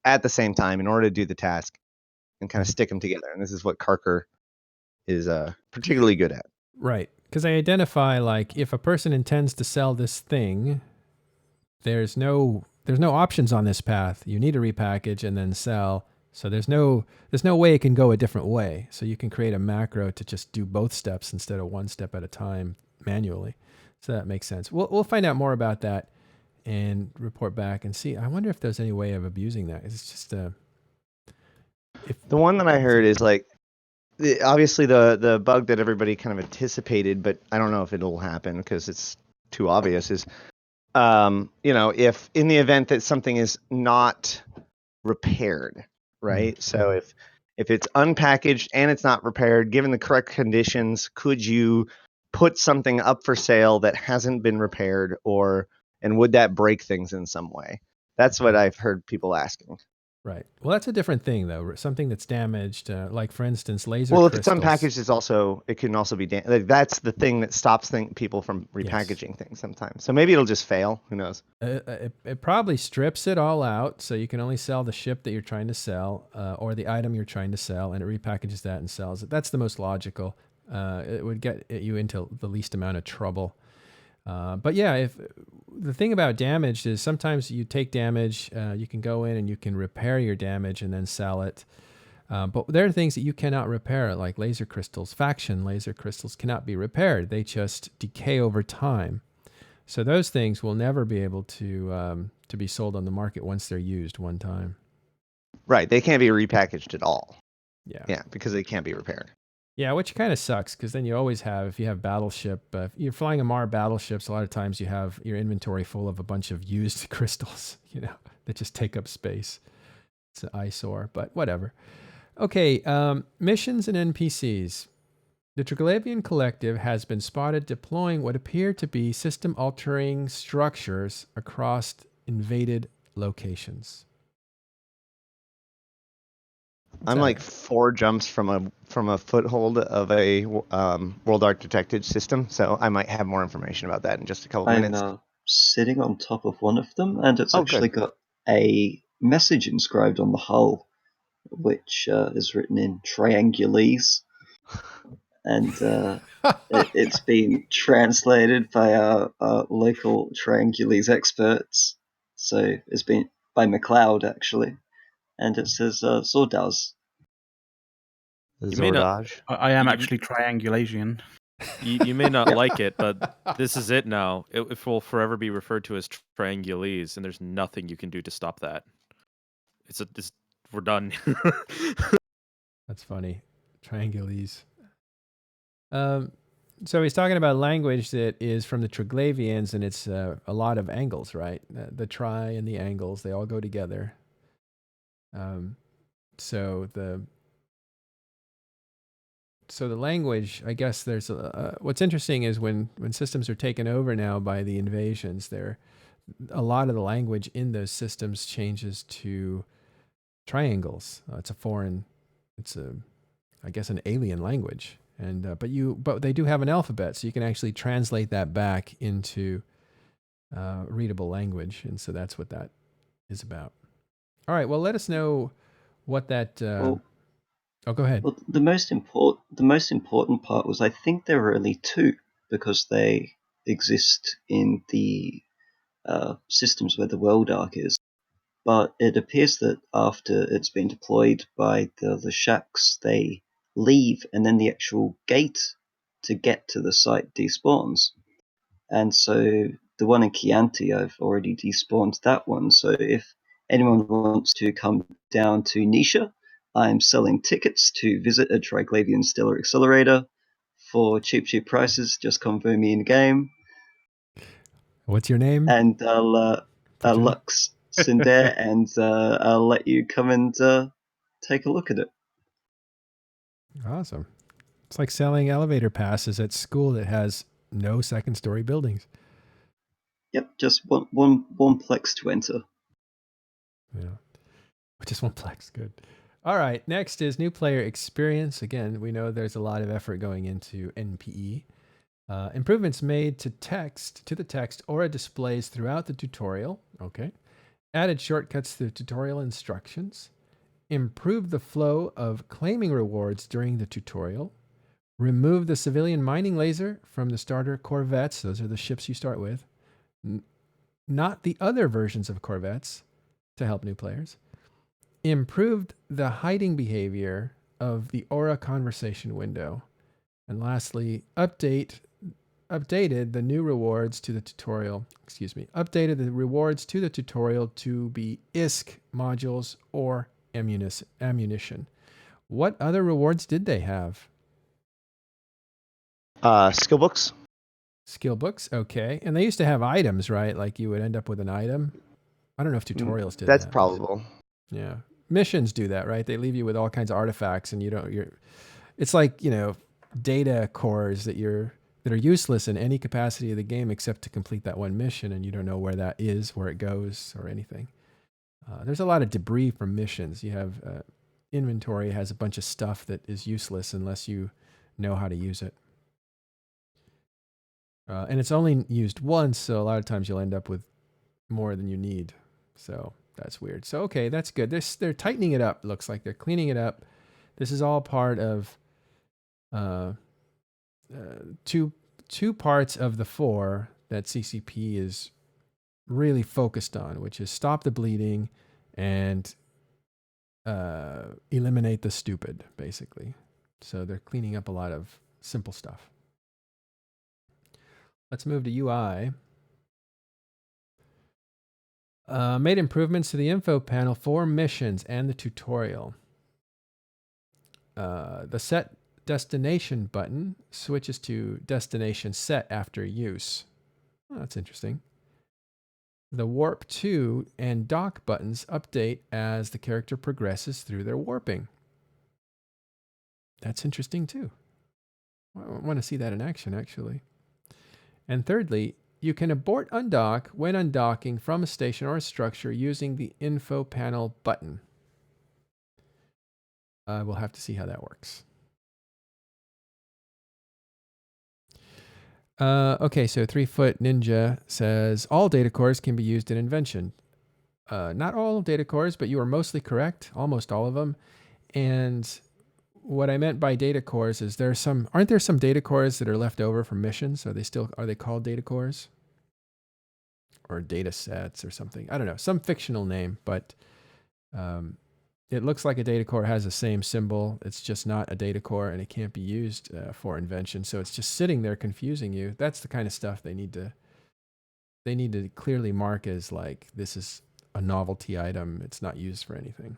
at the same time in order to do the task and kind of stick them together. And this is what Karker is particularly good at. Right. Because I identify, like, if a person intends to sell this thing, there's no options on this path. You need to repackage and then sell. So there's no way it can go a different way. So you can create a macro to just do both steps instead of one step at a time manually. So that makes sense. We'll find out more about that and report back and see. I wonder if there's any way of abusing that. It's just the one that I heard is like, obviously the bug that everybody kind of anticipated, but I don't know if it'll happen because it's too obvious, is if in the event that something is not repaired, right? So if it's unpackaged and it's not repaired, given the correct conditions, could you put something up for sale that hasn't been repaired, and would that break things in some way? That's what I've heard people asking. Right. Well, that's a different thing, though. Something that's damaged, like, for instance, laser Well, if crystals. it's unpackaged, it can also be damaged. That's the thing that stops people from repackaging things sometimes. So maybe it'll just fail. Who knows? It probably strips it all out, so you can only sell the ship that you're trying to sell, or the item you're trying to sell, and it repackages that and sells it. That's the most logical. It would get you into the least amount of trouble. But yeah, if the thing about damage is sometimes you take damage, you can go in and you can repair your damage and then sell it. But there are things that you cannot repair, like laser crystals. Faction laser crystals cannot be repaired. They just decay over time. So those things will never be able to be sold on the market once they're used one time. Right. They can't be repackaged at all. Yeah. Yeah, because they can't be repaired. Yeah, which kind of sucks, because then you always have, if you have battleship, if you're flying Amar battleships, a lot of times you have your inventory full of a bunch of used crystals, that just take up space. It's an eyesore, but whatever. Okay, missions and NPCs. The Triglavian Collective has been spotted deploying what appear to be system-altering structures across invaded locations. I'm like 4 jumps from a foothold of a World Arc detected system, so I might have more information about that in just a couple minutes. I'm sitting on top of one of them, and it's actually good. got a message inscribed on the hull, which is written in Triangulese, and it's been translated by our local Triangulese experts. So it's been by McLeod, actually. And it says Zordaz. Zordage. I am actually Triangulasian. You may not like it, but this is it now. It will forever be referred to as Triangulese, and there's nothing you can do to stop that. We're done. That's funny. Triangulese. So he's talking about language that is from the Triglavians, and it's a lot of angles, right? The tri and the angles, they all go together. So the language, I guess there's what's interesting is when systems are taken over now by the invasions, a lot of the language in those systems changes to triangles. It's I guess an alien language. And but they do have an alphabet, so you can actually translate that back into readable language, and so that's what that is about. All right, well, let us know what that. Go ahead. Well, the most important part was, I think there were only 2, because they exist in the systems where the world arc is. But it appears that after it's been deployed by the shacks, they leave, and then the actual gate to get to the site despawns. And so the one in Chianti, I've already despawned that one. So if anyone wants to come down to Nisha, I'm selling tickets to visit a Triglavian stellar accelerator for cheap prices. Just convert me in game. What's your name? And I'll Lux Cinder, and I'll let you come and take a look at it. Awesome. It's like selling elevator passes at school that has no second story buildings. Yep, just one plex to enter. Yeah. Just one plex. Good. All right. Next is new player experience. Again, we know there's a lot of effort going into NPE. Improvements made to the text or displays throughout the tutorial. Okay. Added shortcuts to the tutorial instructions. Improved the flow of claiming rewards during the tutorial. Remove the civilian mining laser from the starter corvettes. Those are the ships you start with. Not the other versions of corvettes to help new players. Improved the hiding behavior of the aura conversation window. And lastly, updated the new rewards to the tutorial. Updated the rewards to the tutorial to be ISK modules or ammunition. What other rewards did they have? Skill books. Skill books, okay. And they used to have items, right? Like you would end up with an item. I don't know if tutorials did That's that. probable. Yeah. Missions do that, right? They leave you with all kinds of artifacts and it's like, data cores that are useless in any capacity of the game except to complete that one mission, and you don't know where that is, where it goes, or anything. There's a lot of debris from missions. You have inventory has a bunch of stuff that is useless unless you know how to use it. And it's only used once, so a lot of times you'll end up with more than you need. So that's weird. So, okay, that's good. They're tightening it up. Looks like they're cleaning it up. This is all part of two parts of the 4 that CCP is really focused on, which is stop the bleeding and eliminate the stupid, basically. So they're cleaning up a lot of simple stuff. Let's move to UI. Made improvements to the info panel for missions and the tutorial. The set destination button switches to destination set after use. Oh, that's interesting. The warp to and dock buttons update as the character progresses through their warping. That's interesting too. I want to see that in action, actually. And thirdly, you can abort undock when undocking from a station or a structure using the info panel button. We'll have to see how that works. Okay, so 3-Foot Ninja says all data cores can be used in Invention. Not all data cores, but you are mostly correct. Almost all of them. And what I meant by data cores is aren't there some data cores that are left over from missions? Are they called data cores? Or data sets or something? I don't know, some fictional name, but it looks like a data core has the same symbol. It's just not a data core, and it can't be used for Invention. So it's just sitting there confusing you. That's the kind of stuff they need to clearly mark as like, this is a novelty item. It's not used for anything.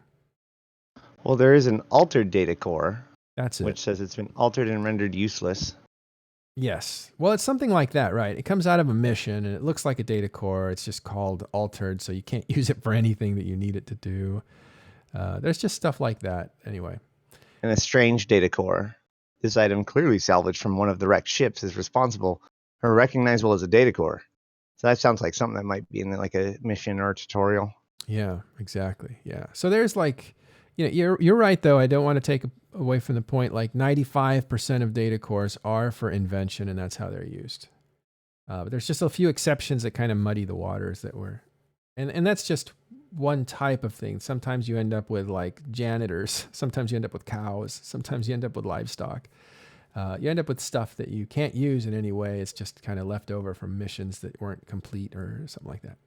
Well, there is an altered data core. That's it. Which says it's been altered and rendered useless. Yes. Well, it's something like that, right? It comes out of a mission and it looks like a data core. It's just called altered, so you can't use it for anything that you need it to do. There's just stuff like that anyway. And a strange data core. This item, clearly salvaged from one of the wrecked ships, is responsible or recognizable as a data core. So that sounds like something that might be in like a mission or a tutorial. Yeah, exactly. Yeah. So there's like, you're right though. I don't want to take away from the point. Like 95% of data cores are for Invention, and that's how they're used. But there's just a few exceptions that kind of muddy the waters and that's just one type of thing. Sometimes you end up with like janitors. Sometimes you end up with cows. Sometimes you end up with livestock. you end up with stuff that you can't use in any way. It's just kind of left over from missions that weren't complete or something like that.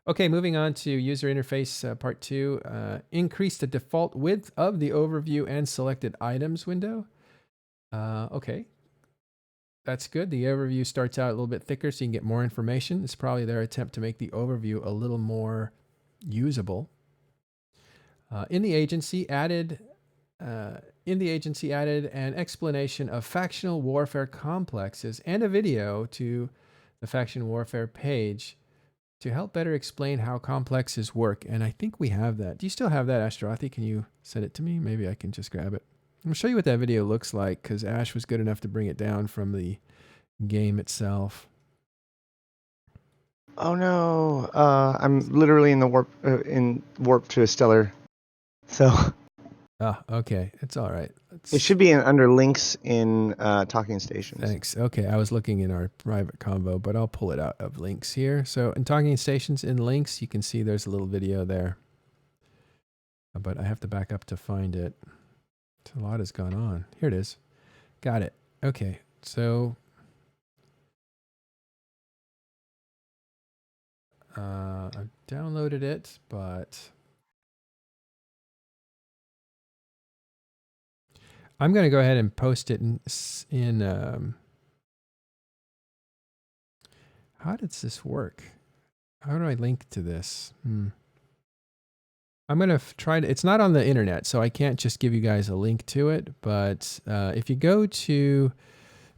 Okay, moving on to user interface part 2. Increase the default width of the overview and selected items window. Okay, that's good. The overview starts out a little bit thicker so you can get more information. It's probably their attempt to make the overview a little more usable. In the agency added an explanation of factional warfare complexes and a video to the faction warfare page to help better explain how complexes work. And I think we have that. Do you still have that, Ashtarothi? Can you send it to me? Maybe I can just grab it. I'm going to show you what that video looks like because Ash was good enough to bring it down from the game itself. Oh no! I'm literally in the warp to a stellar. So Okay. It's all right. it should be under links in Talking Stations. Thanks. Okay, I was looking in our private convo, but I'll pull it out of links here. So in Talking Stations in links, you can see there's a little video there. But I have to back up to find it. A lot has gone on. Here it is. Got it. Okay, so I've downloaded it, but I'm going to go ahead and post it in how does this work? How do I link to this? I'm going to try to, it's not on the internet, so I can't just give you guys a link to it, but if you go to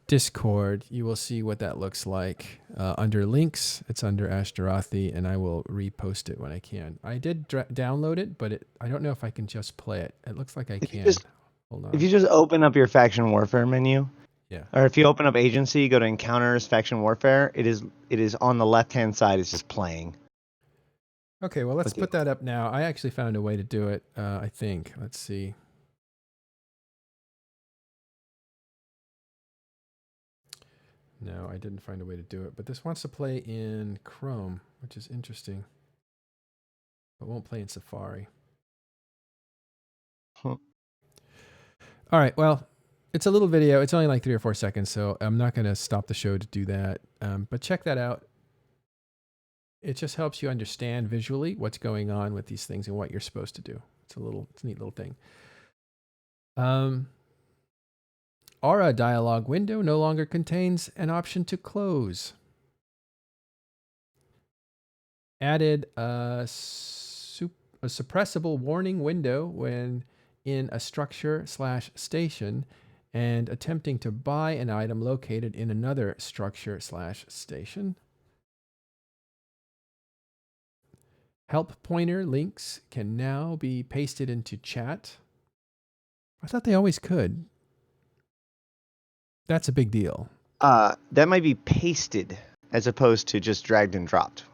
Discord, you will see what that looks like. Under links, it's under Ashtarothi, and I will repost it when I can. I did download it, but I don't know if I can just play it. It looks like I can. Hold on. If you just open up your faction warfare menu, yeah, or if you open up agency, go to encounters, faction warfare, it is on the left-hand side. It's just playing. Okay, well, let's put that up now. I actually found a way to do it, I think. Let's see. No, I didn't find a way to do it. But this wants to play in Chrome, which is interesting. But won't play in Safari. Huh. All right, well, it's a little video. It's only like 3 or 4 seconds, so I'm not going to stop the show to do that. But check that out. It just helps you understand visually what's going on with these things and what you're supposed to do. It's a neat little thing. Aura dialog window no longer contains an option to close. Added a suppressible warning window when in a structure/station and attempting to buy an item located in another structure/station. Help pointer links can now be pasted into chat. I thought they always could. That's a big deal. That might be pasted as opposed to just dragged and dropped.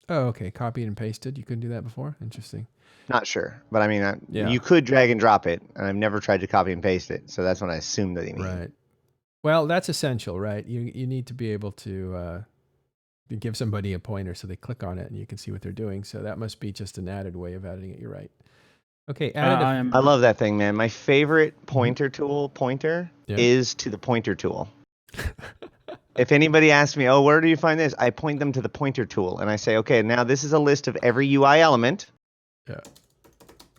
Oh, okay. Copied and pasted. You couldn't do that before? Interesting. Not sure, but I mean, yeah. You could drag and drop it, and I've never tried to copy and paste it, so that's what I assumed that you mean. Right. Well, that's essential, right? You need to be able to give somebody a pointer so they click on it and you can see what they're doing. So that must be just an added way of adding it. You're right. Okay. I love that thing, man. My favorite pointer is to the pointer tool. If anybody asks me, where do you find this? I point them to the pointer tool and I say, okay, now this is a list of every UI element. Yeah.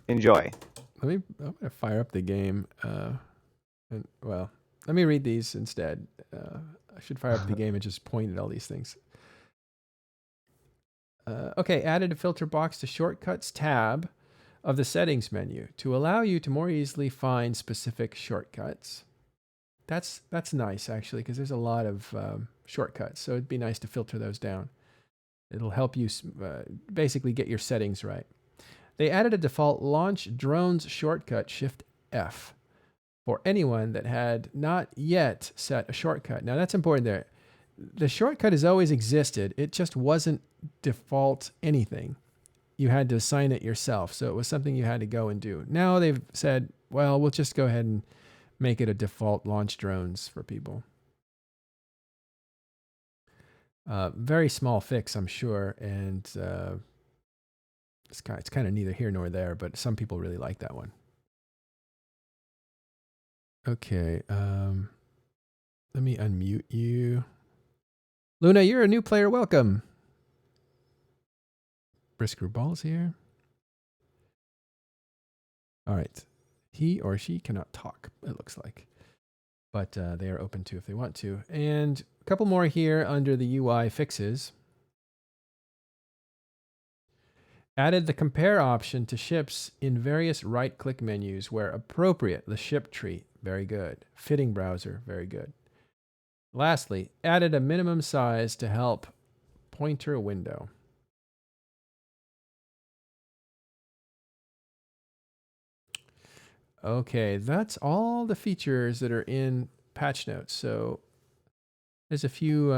Enjoy. I'm going to fire up the game. Let me read these instead. I should fire up the game and just point at all these things. Okay, added a filter box to shortcuts tab of the settings menu to allow you to more easily find specific shortcuts. That's nice, actually, because there's a lot of shortcuts, so it'd be nice to filter those down. It'll help you basically get your settings right. They added a default launch drones shortcut, Shift F, for anyone that had not yet set a shortcut. Now, that's important there. The shortcut has always existed. It just wasn't default anything. You had to assign it yourself, so it was something you had to go and do. Now they've said, well, we'll just go ahead and make it a default launch drones for people. Very small fix, I'm sure, and it's kind of neither here nor there, but some people really like that one. Okay. Let me unmute you. Luna, you're a new player. Welcome. Brisker Ball's here. All right. He or she cannot talk, it looks like. But they are open to if they want to. And a couple more here under the UI fixes. Added the compare option to ships in various right-click menus where appropriate. The ship tree, very good. Fitting browser, very good. Lastly, added a minimum size to help pointer window. Okay, that's all the features that are in patch notes. So there's a few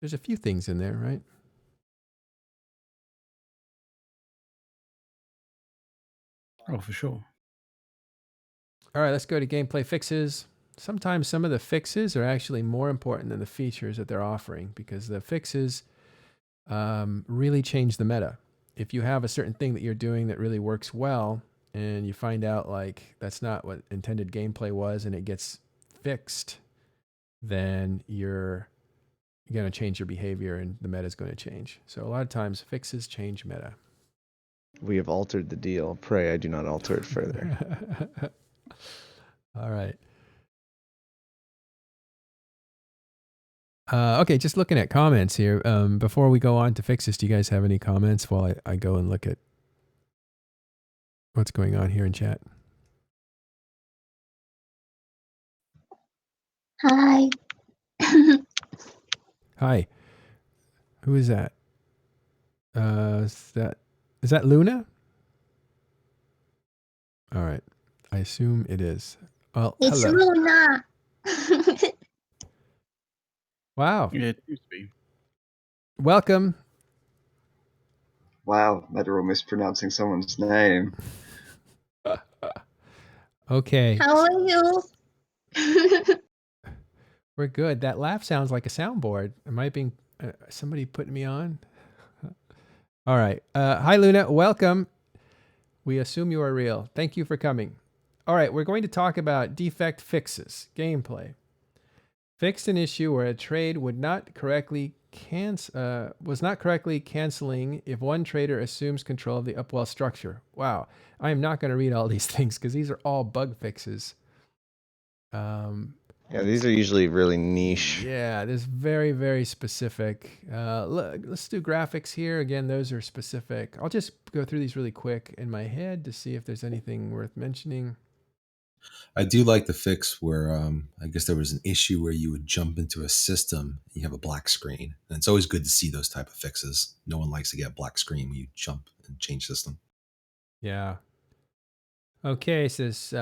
things in there, right? Oh, for sure. All right, let's go to gameplay fixes. Sometimes some of the fixes are actually more important than the features that they're offering because the fixes really change the meta. If you have a certain thing that you're doing that really works well and you find out like that's not what intended gameplay was and it gets fixed, then you're going to change your behavior and the meta is going to change. So a lot of times fixes change meta. We have altered the deal. Pray I do not alter it further. All right. Okay, just looking at comments here. Before we go on to fixes, do you guys have any comments while I go and look at what's going on here in chat? Hi. Hi. Who is that? Is that Luna? All right. I assume it is. Well, It's hello. Luna. Wow. Yeah, it used to be. Welcome. Wow, Meta mispronouncing someone's name. Okay. How are you? We're good. That laugh sounds like a soundboard. Am I being somebody putting me on? All right. Hi, Luna. Welcome. We assume you are real. Thank you for coming. All right. We're going to talk about defect fixes, gameplay. Fixed an issue where a trade was not correctly canceling if one trader assumes control of the upwell structure. Wow. I am not going to read all these things because these are all bug fixes. Yeah, these are usually really niche. Yeah, this is very, very specific. Let's do graphics here. Again, those are specific. I'll just go through these really quick in my head to see if there's anything worth mentioning. I do like the fix where I guess there was an issue where you would jump into a system and you have a black screen. And it's always good to see those type of fixes. No one likes to get a black screen when you jump and change system. Yeah. Okay, it says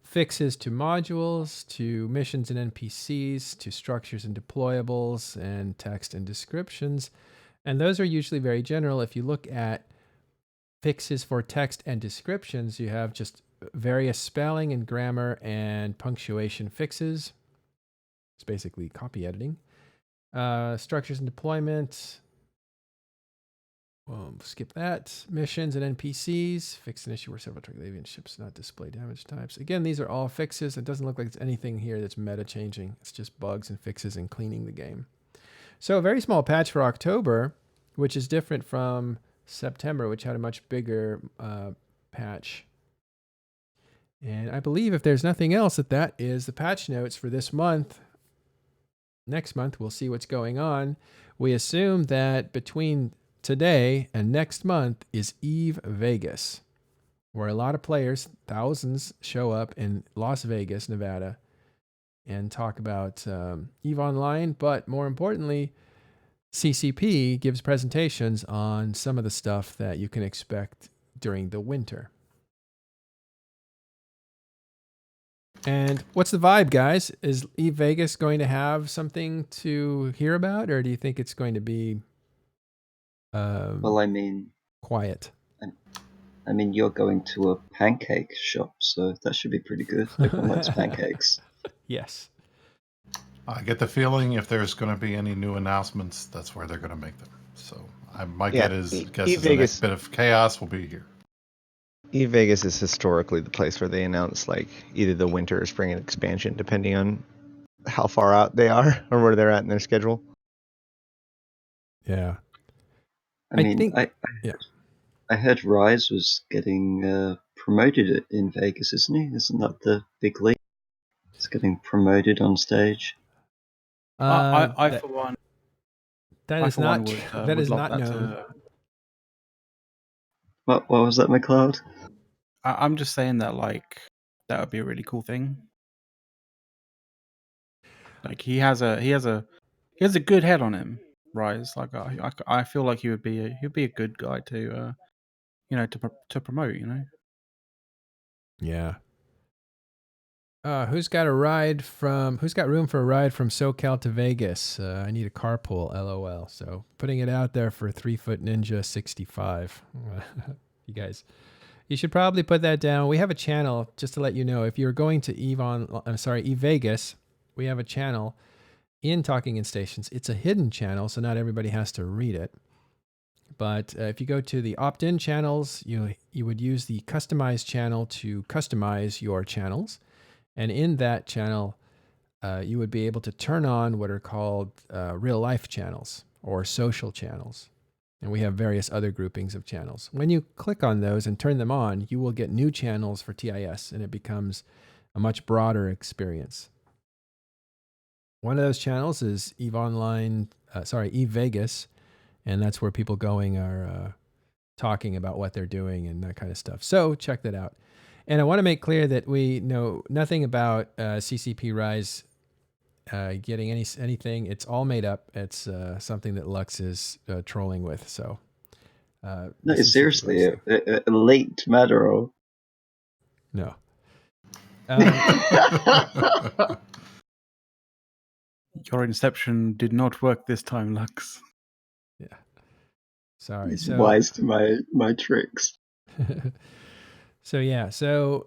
fixes to modules, to missions and NPCs, to structures and deployables, and text and descriptions. And those are usually very general. If you look at fixes for text and descriptions, you have just various spelling and grammar and punctuation fixes. It's basically copy editing. Structures and deployment. Well, skip that. Missions and NPCs. Fix an issue where several Triglavian ships not display damage types. Again, these are all fixes. It doesn't look like it's anything here that's meta changing. It's just bugs and fixes and cleaning the game. So a very small patch for October, which is different from September, which had a much bigger patch. And I believe if there's nothing else, that is the patch notes for this month. Next month, we'll see what's going on. We assume that between today and next month is Eve Vegas, where a lot of players, thousands, show up in Las Vegas, Nevada, and talk about Eve Online. But more importantly, CCP gives presentations on some of the stuff that you can expect during the winter. And what's the vibe, guys? Is Eve Vegas going to have something to hear about, or do you think it's going to be Well, I mean, quiet? I mean, you're going to a pancake shop, so that should be pretty good. Everyone likes pancakes. Yes. I get the feeling if there's going to be any new announcements, that's where they're going to make them. So my guess is the next bit of chaos will be here. Vegas is historically the place where they announce like either the winter or spring expansion, depending on how far out they are or where they're at in their schedule. Yeah. I mean, think, I heard Rise was getting promoted in Vegas, isn't he? Isn't that the big league? It's getting promoted on stage. I for one, that I is for one not would that would is love not that known. to. What was that, McLeod? I'm just saying that like that would be a really cool thing. Like he has a good head on him, Rise. Like I feel like he'd be a good guy to to promote. You know. Yeah. Who's got room for a ride from SoCal to Vegas? I need a carpool, LOL. So putting it out there for 3-Foot Ninja 65. You guys, you should probably put that down. We have a channel, just to let you know, if you're going to Eve Vegas, we have a channel in Talking in Stations. It's a hidden channel, so not everybody has to read it. But if you go to the opt-in channels, you would use the customize channel to customize your channels. And in that channel, you would be able to turn on what are called real life channels or social channels. And we have various other groupings of channels. When you click on those and turn them on, you will get new channels for TIS, and it becomes a much broader experience. One of those channels is Eve Vegas, and that's where people going are talking about what they're doing and that kind of stuff. So check that out. And I want to make clear that we know nothing about CCP Rise getting anything. It's all made up. It's something that Lux is trolling with. So No, seriously, a late Madaro. No. Your inception did not work this time, Lux. Yeah. Sorry. He's wise to my tricks. So yeah. So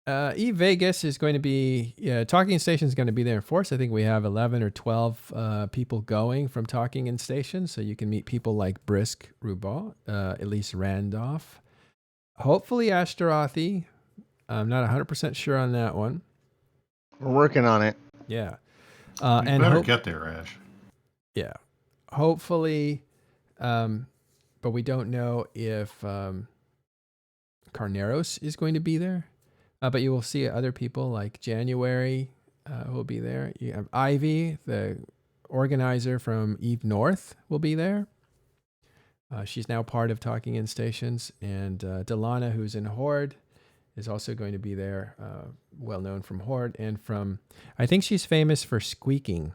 Eve Vegas is going to be, Talking Station is going to be there in force. I think we have 11 or 12 people going from Talking in Station. So you can meet people like Brisk Rubaugh, Elise Randolph, hopefully Ashtarothi. I'm not 100% sure on that one. We're working on it. Yeah. You better get there, Ash. Yeah. Hopefully, but we don't know if Carneros is going to be there. But you will see other people like January who will be there. You have Ivy, the organizer from Eve North, will be there. She's now part of Talking in Stations. And Delana, who's in Horde, is also going to be there, well known from Horde and from, I think she's famous for squeaking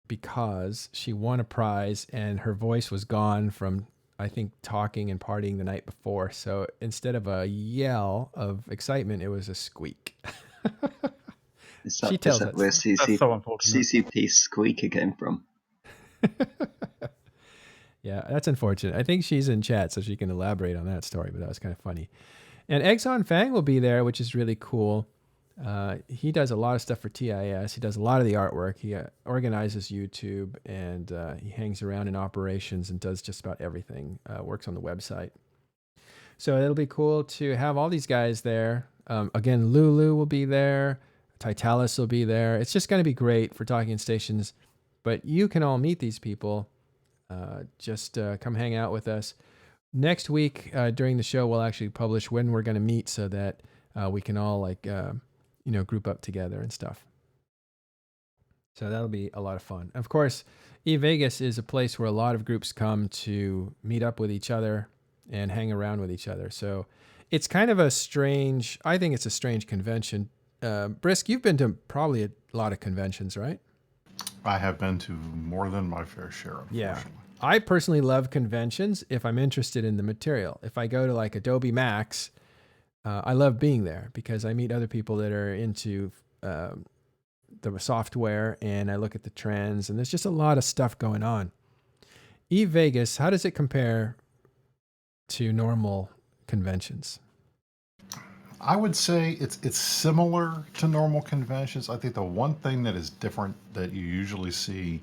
because she won a prize and her voice was gone from, I think, talking and partying the night before. So instead of a yell of excitement, it was a squeak. She tells us where That's so unfortunate. CCP squeaker came from. Yeah, that's unfortunate. I think she's in chat, so she can elaborate on that story, but that was kind of funny. And Exxon Fang will be there, which is really cool. He does a lot of stuff for TIS. He does a lot of the artwork. He organizes YouTube, and he hangs around in operations and does just about everything. Works on the website. So it'll be cool to have all these guys there. Again, Lulu will be there. Titalis will be there. It's just going to be great for Talking Stations. But you can all meet these people. Just come hang out with us. Next week during the show, we'll actually publish when we're going to meet so that we can all group up together and stuff. So that'll be a lot of fun. Of course, eVegas is a place where a lot of groups come to meet up with each other and hang around with each other. So it's kind of I think it's a strange convention. Brisk, you've been to probably a lot of conventions, right? I have been to more than my fair share, unfortunately. Yeah. I personally love conventions if I'm interested in the material. If I go to like Adobe Max, I love being there because I meet other people that are into the software and I look at the trends and there's just a lot of stuff going on. Eve Vegas, how does it compare to normal conventions? I would say it's similar to normal conventions. I think the one thing that is different that you usually see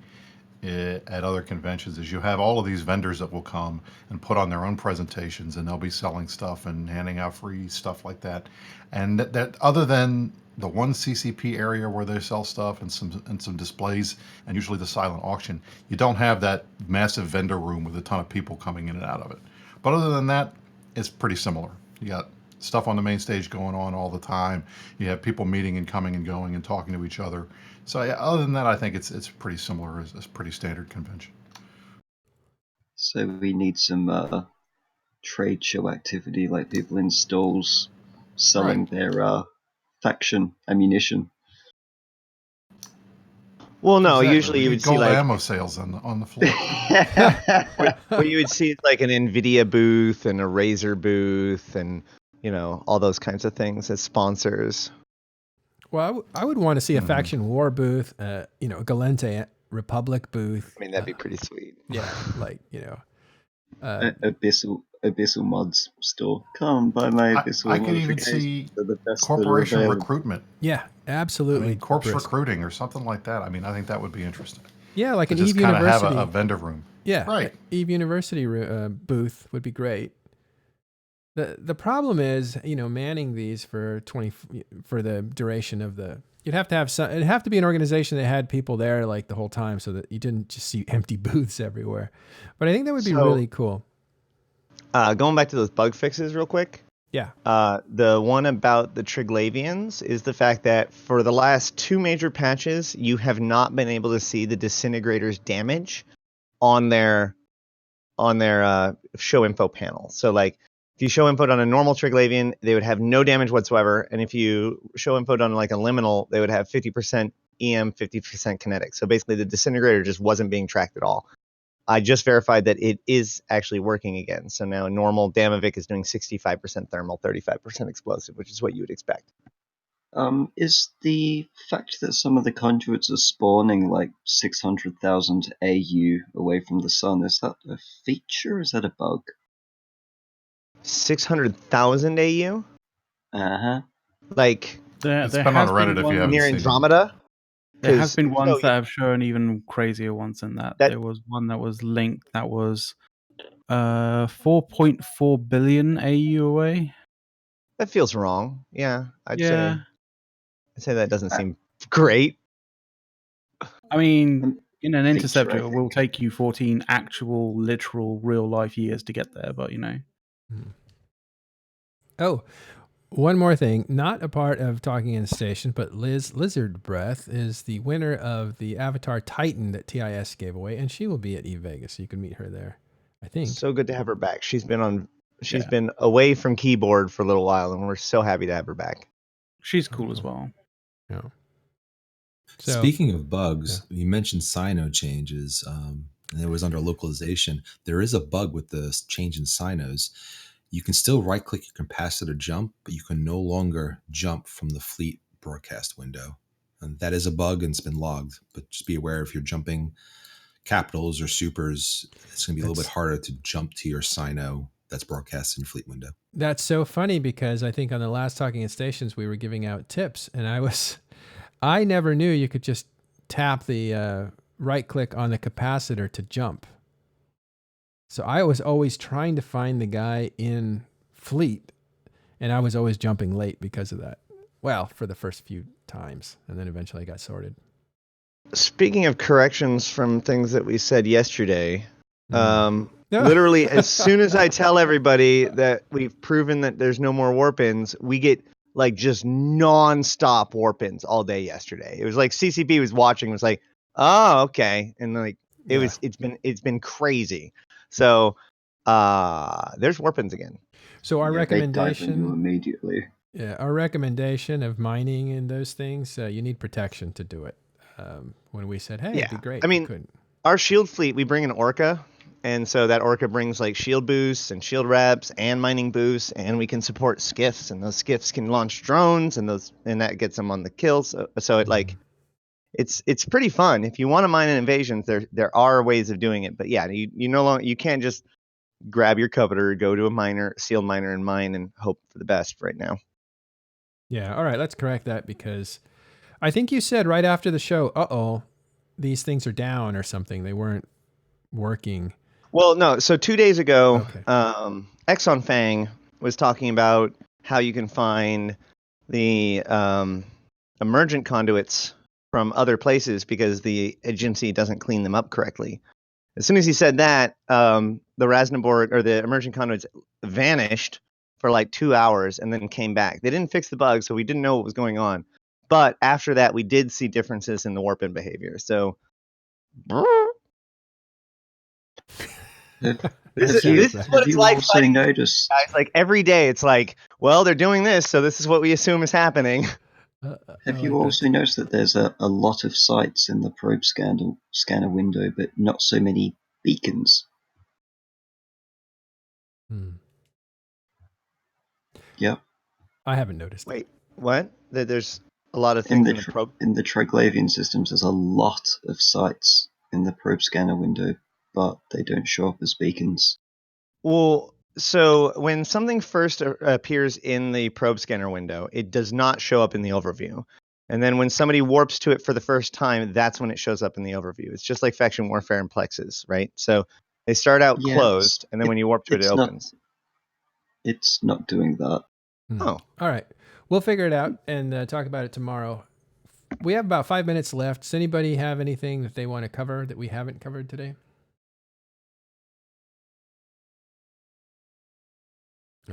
at other conventions is you have all of these vendors that will come and put on their own presentations, and they'll be selling stuff and handing out free stuff like that. And that other than the one CCP area where they sell stuff and some displays, and usually the silent auction, you don't have that massive vendor room with a ton of people coming in and out of it. But other than that, it's pretty similar. You got stuff on the main stage going on all the time. You have people meeting and coming and going and talking to each other. So yeah, other than that, I think it's pretty similar as pretty standard convention. So we need some trade show activity, like people in stalls selling their faction ammunition. Well, no, Exactly. usually We you need would see gold like ammo sales on the floor. what you would see is like an Nvidia booth and a Razer booth and all those kinds of things as sponsors. Well, I would want to see a faction war booth, Galente Republic booth. I mean, that'd be pretty sweet. Yeah, like Abyssal Mods store. Come buy my Abyssal I could even see corporation recruitment. Yeah, absolutely. Corpse recruiting or something like that. I mean, I think that would be interesting. Yeah, like an Eve University. Just kind of have a vendor room. Yeah, right. Eve University booth would be great. The problem is, manning these for the duration of the. You'd have to have some. It'd have to be an organization that had people there like the whole time, so that you didn't just see empty booths everywhere. But I think that would be really cool. Going back to those bug fixes real quick. Yeah. The one about the Triglavians is the fact that for the last 2 major patches, you have not been able to see the disintegrators damage on their show info panel. So like if you show info on a normal Triglavian, they would have no damage whatsoever. And if you show info on like a liminal, they would have 50% EM, 50% kinetic. So basically the disintegrator just wasn't being tracked at all. I just verified that it is actually working again. So now normal Damavik is doing 65% thermal, 35% explosive, which is what you would expect. Is the fact that some of the conduits are spawning like 600,000 AU away from the sun, is that a feature or is that a bug? 600,000 AU? Uh-huh. Like, it's been on Reddit if you haven't near seen Andromeda? There have been ones that have shown even crazier ones than that. There was one that was linked that was 4.4 billion AU away. That feels wrong. Yeah, I'd say that doesn't seem great. I mean, in an interceptor, it will take you 14 actual, literal, real-life years to get there, but Oh, one more thing, not a part of Talking in Station, but Liz Lizard Breath is the winner of the Avatar Titan that TIS gave away, and she will be at Eve Vegas, so you can meet her there, I think. So good to have her back. She's been away from keyboard for a little while, and we're so happy to have her back. She's cool as well. Yeah. So, speaking of bugs, you mentioned Sino changes, and it was under localization. There is a bug with the change in Sinos. You can still right-click your capacitor jump, but you can no longer jump from the fleet broadcast window. And that is a bug and it's been logged. But just be aware if you're jumping capitals or supers, it's going to be a little bit harder to jump to your Sino that's broadcast in your fleet window. That's so funny because I think on the last Talking in Stations, we were giving out tips, and I never knew you could just tap the right-click on the capacitor to jump. So I was always trying to find the guy in fleet, and I was always jumping late because of that. Well, for the first few times, and then eventually I got sorted. Speaking of corrections from things that we said yesterday, literally as soon as I tell everybody that we've proven that there's no more warp-ins, we get like just non-stop warp-ins all day yesterday. It was like CCP was watching, was like, oh, okay. And like it's been crazy. So there's warp-ins again. So our recommendation immediately. Yeah, our recommendation of mining and those things, you need protection to do it. When we said, hey, it'd be great. I mean, our shield fleet, we bring an Orca, and so that Orca brings like shield boosts and shield reps and mining boosts, and we can support skiffs, and those skiffs can launch drones, and that gets them on the kills. So it like it's pretty fun. If you want to mine an invasion, there are ways of doing it. But yeah, you can't just grab your coveter, go to a sealed miner, and mine and hope for the best right now. Yeah, all right, let's correct that because I think you said right after the show, these things are down or something. They weren't working. Well, no. So 2 days ago, Okay. Exxon Fang was talking about how you can find the emergent conduits from other places because the agency doesn't clean them up correctly. As soon as he said that, the Rasnabort or the emergent conduits vanished for like 2 hours and then came back. They didn't fix the bug, so we didn't know what was going on. But after that, we did see differences in the warp-in behavior. So this is what it's like also fighting noticed? guys. Like every day, it's like, well, they're doing this, so this is what we assume is happening. Have you also noticed that there's a lot of sites in the probe scanner window, but not so many beacons? Yep. I haven't noticed. Wait, what? There's a lot of In things in the probe. In the Triglavian systems, there's a lot of sites in the probe scanner window, but they don't show up as beacons. Well, so when something first appears in the probe scanner window, it does not show up in the overview. And then when somebody warps to it for the first time, that's when it shows up in the overview. It's just like faction warfare and plexes, right? So they start out closed, and then when you warp to it, it opens. It's not doing that. Oh. All right. We'll figure it out and talk about it tomorrow. We have about 5 minutes left. Does anybody have anything that they want to cover that we haven't covered today?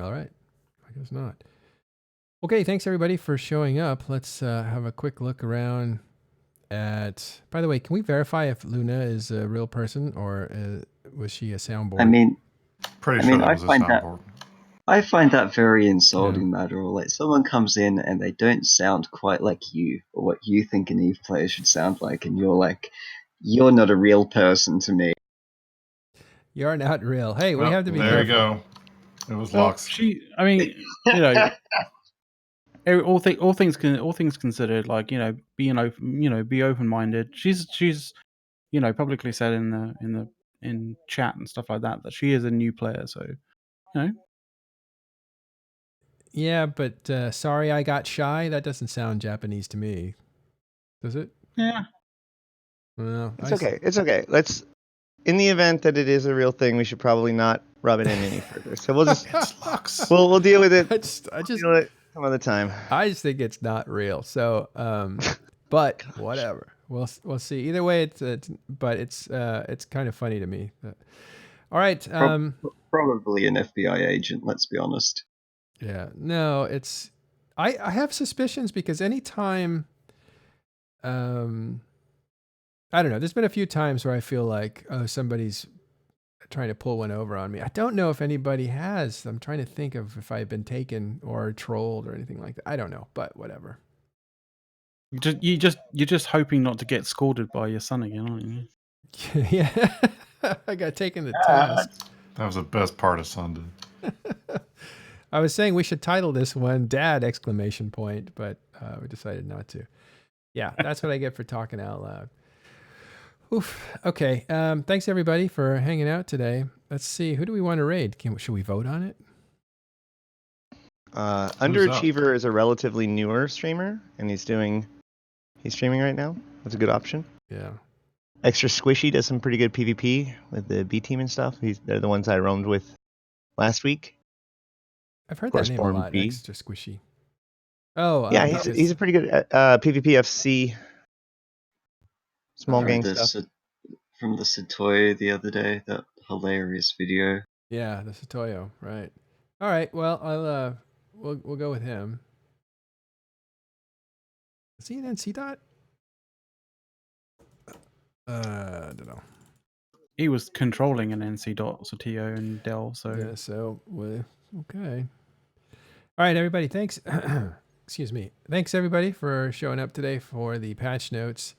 All right. I guess not. Okay. Thanks, everybody, for showing up. Let's have a quick look around at... By the way, can we verify if Luna is a real person or was she a soundboard? I mean, Pretty sure that was a soundboard. I find that very insulting, Matter. Like, someone comes in and they don't sound quite like you, or what you think an EVE player should sound like, and you're like, you're not a real person to me. You're not real. Hey, we have to be careful. There you go. It was Lux. I mean, you know, all things considered, like, you know, being open, you know, be open-minded. She's you know, publicly said in chat and stuff like that she is a new player, so, you know. Yeah, but sorry I got shy. That doesn't sound Japanese to me. Does it? Yeah. Well, It's okay. It's okay. Let's... In the event that it is a real thing, we should probably not rub it in any further. So we'll just... It's Lux. We'll deal with it. I just deal with it some other time. I just think it's not real. So, but whatever. We'll see. Either way, it's kind of funny to me. All right. Probably an FBI agent. Let's be honest. Yeah. No, it's. I have suspicions because anytime. I don't know. There's been a few times where I feel like, oh, somebody's trying to pull one over on me. I don't know if anybody has. I'm trying to think of if I've been taken or trolled or anything like that. I don't know, but whatever. You're just hoping not to get scolded by your son again, aren't you? Yeah. I got taken to task. That was the best part of Sunday. I was saying we should title this one Dad ! But we decided not to. Yeah, that's what I get for talking out loud. Oof. Okay. Thanks everybody for hanging out today. Let's see. Who do we want to raid? Should we vote on it? Underachiever is a relatively newer streamer, and he's streaming right now. That's a good option. Yeah. Extra Squishy does some pretty good PvP with the B team and stuff. They're the ones I roamed with last week. I've heard that name a lot. Extra Squishy. Oh, yeah, he's a pretty good PvP FC. Small gang stuff. From the Satoyo the other day, that hilarious video. Yeah, the Satoyo, right. All right, well, I'll we'll go with him. Is he an NC dot? I don't know. He was controlling an NC dot, Satoyo and Dell, so... Yeah, so, okay. All right, everybody, thanks. Excuse me. Thanks, everybody, for showing up today for the patch notes.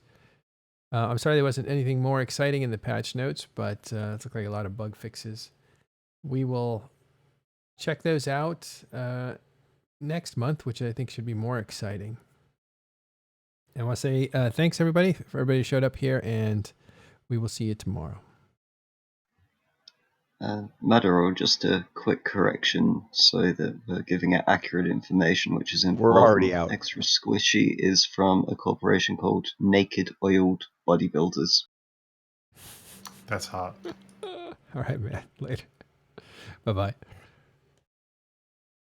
I'm sorry there wasn't anything more exciting in the patch notes, but it looked like a lot of bug fixes. We will check those out next month, which I think should be more exciting. And I want to say thanks, everybody, for everybody who showed up here, and we will see you tomorrow. Maduro, just a quick correction so that we're giving out accurate information, which is important. We're already out. Extra Squishy is from a corporation called Naked Oiled bodybuilders. That's hot. All right, man. Later. Bye-bye.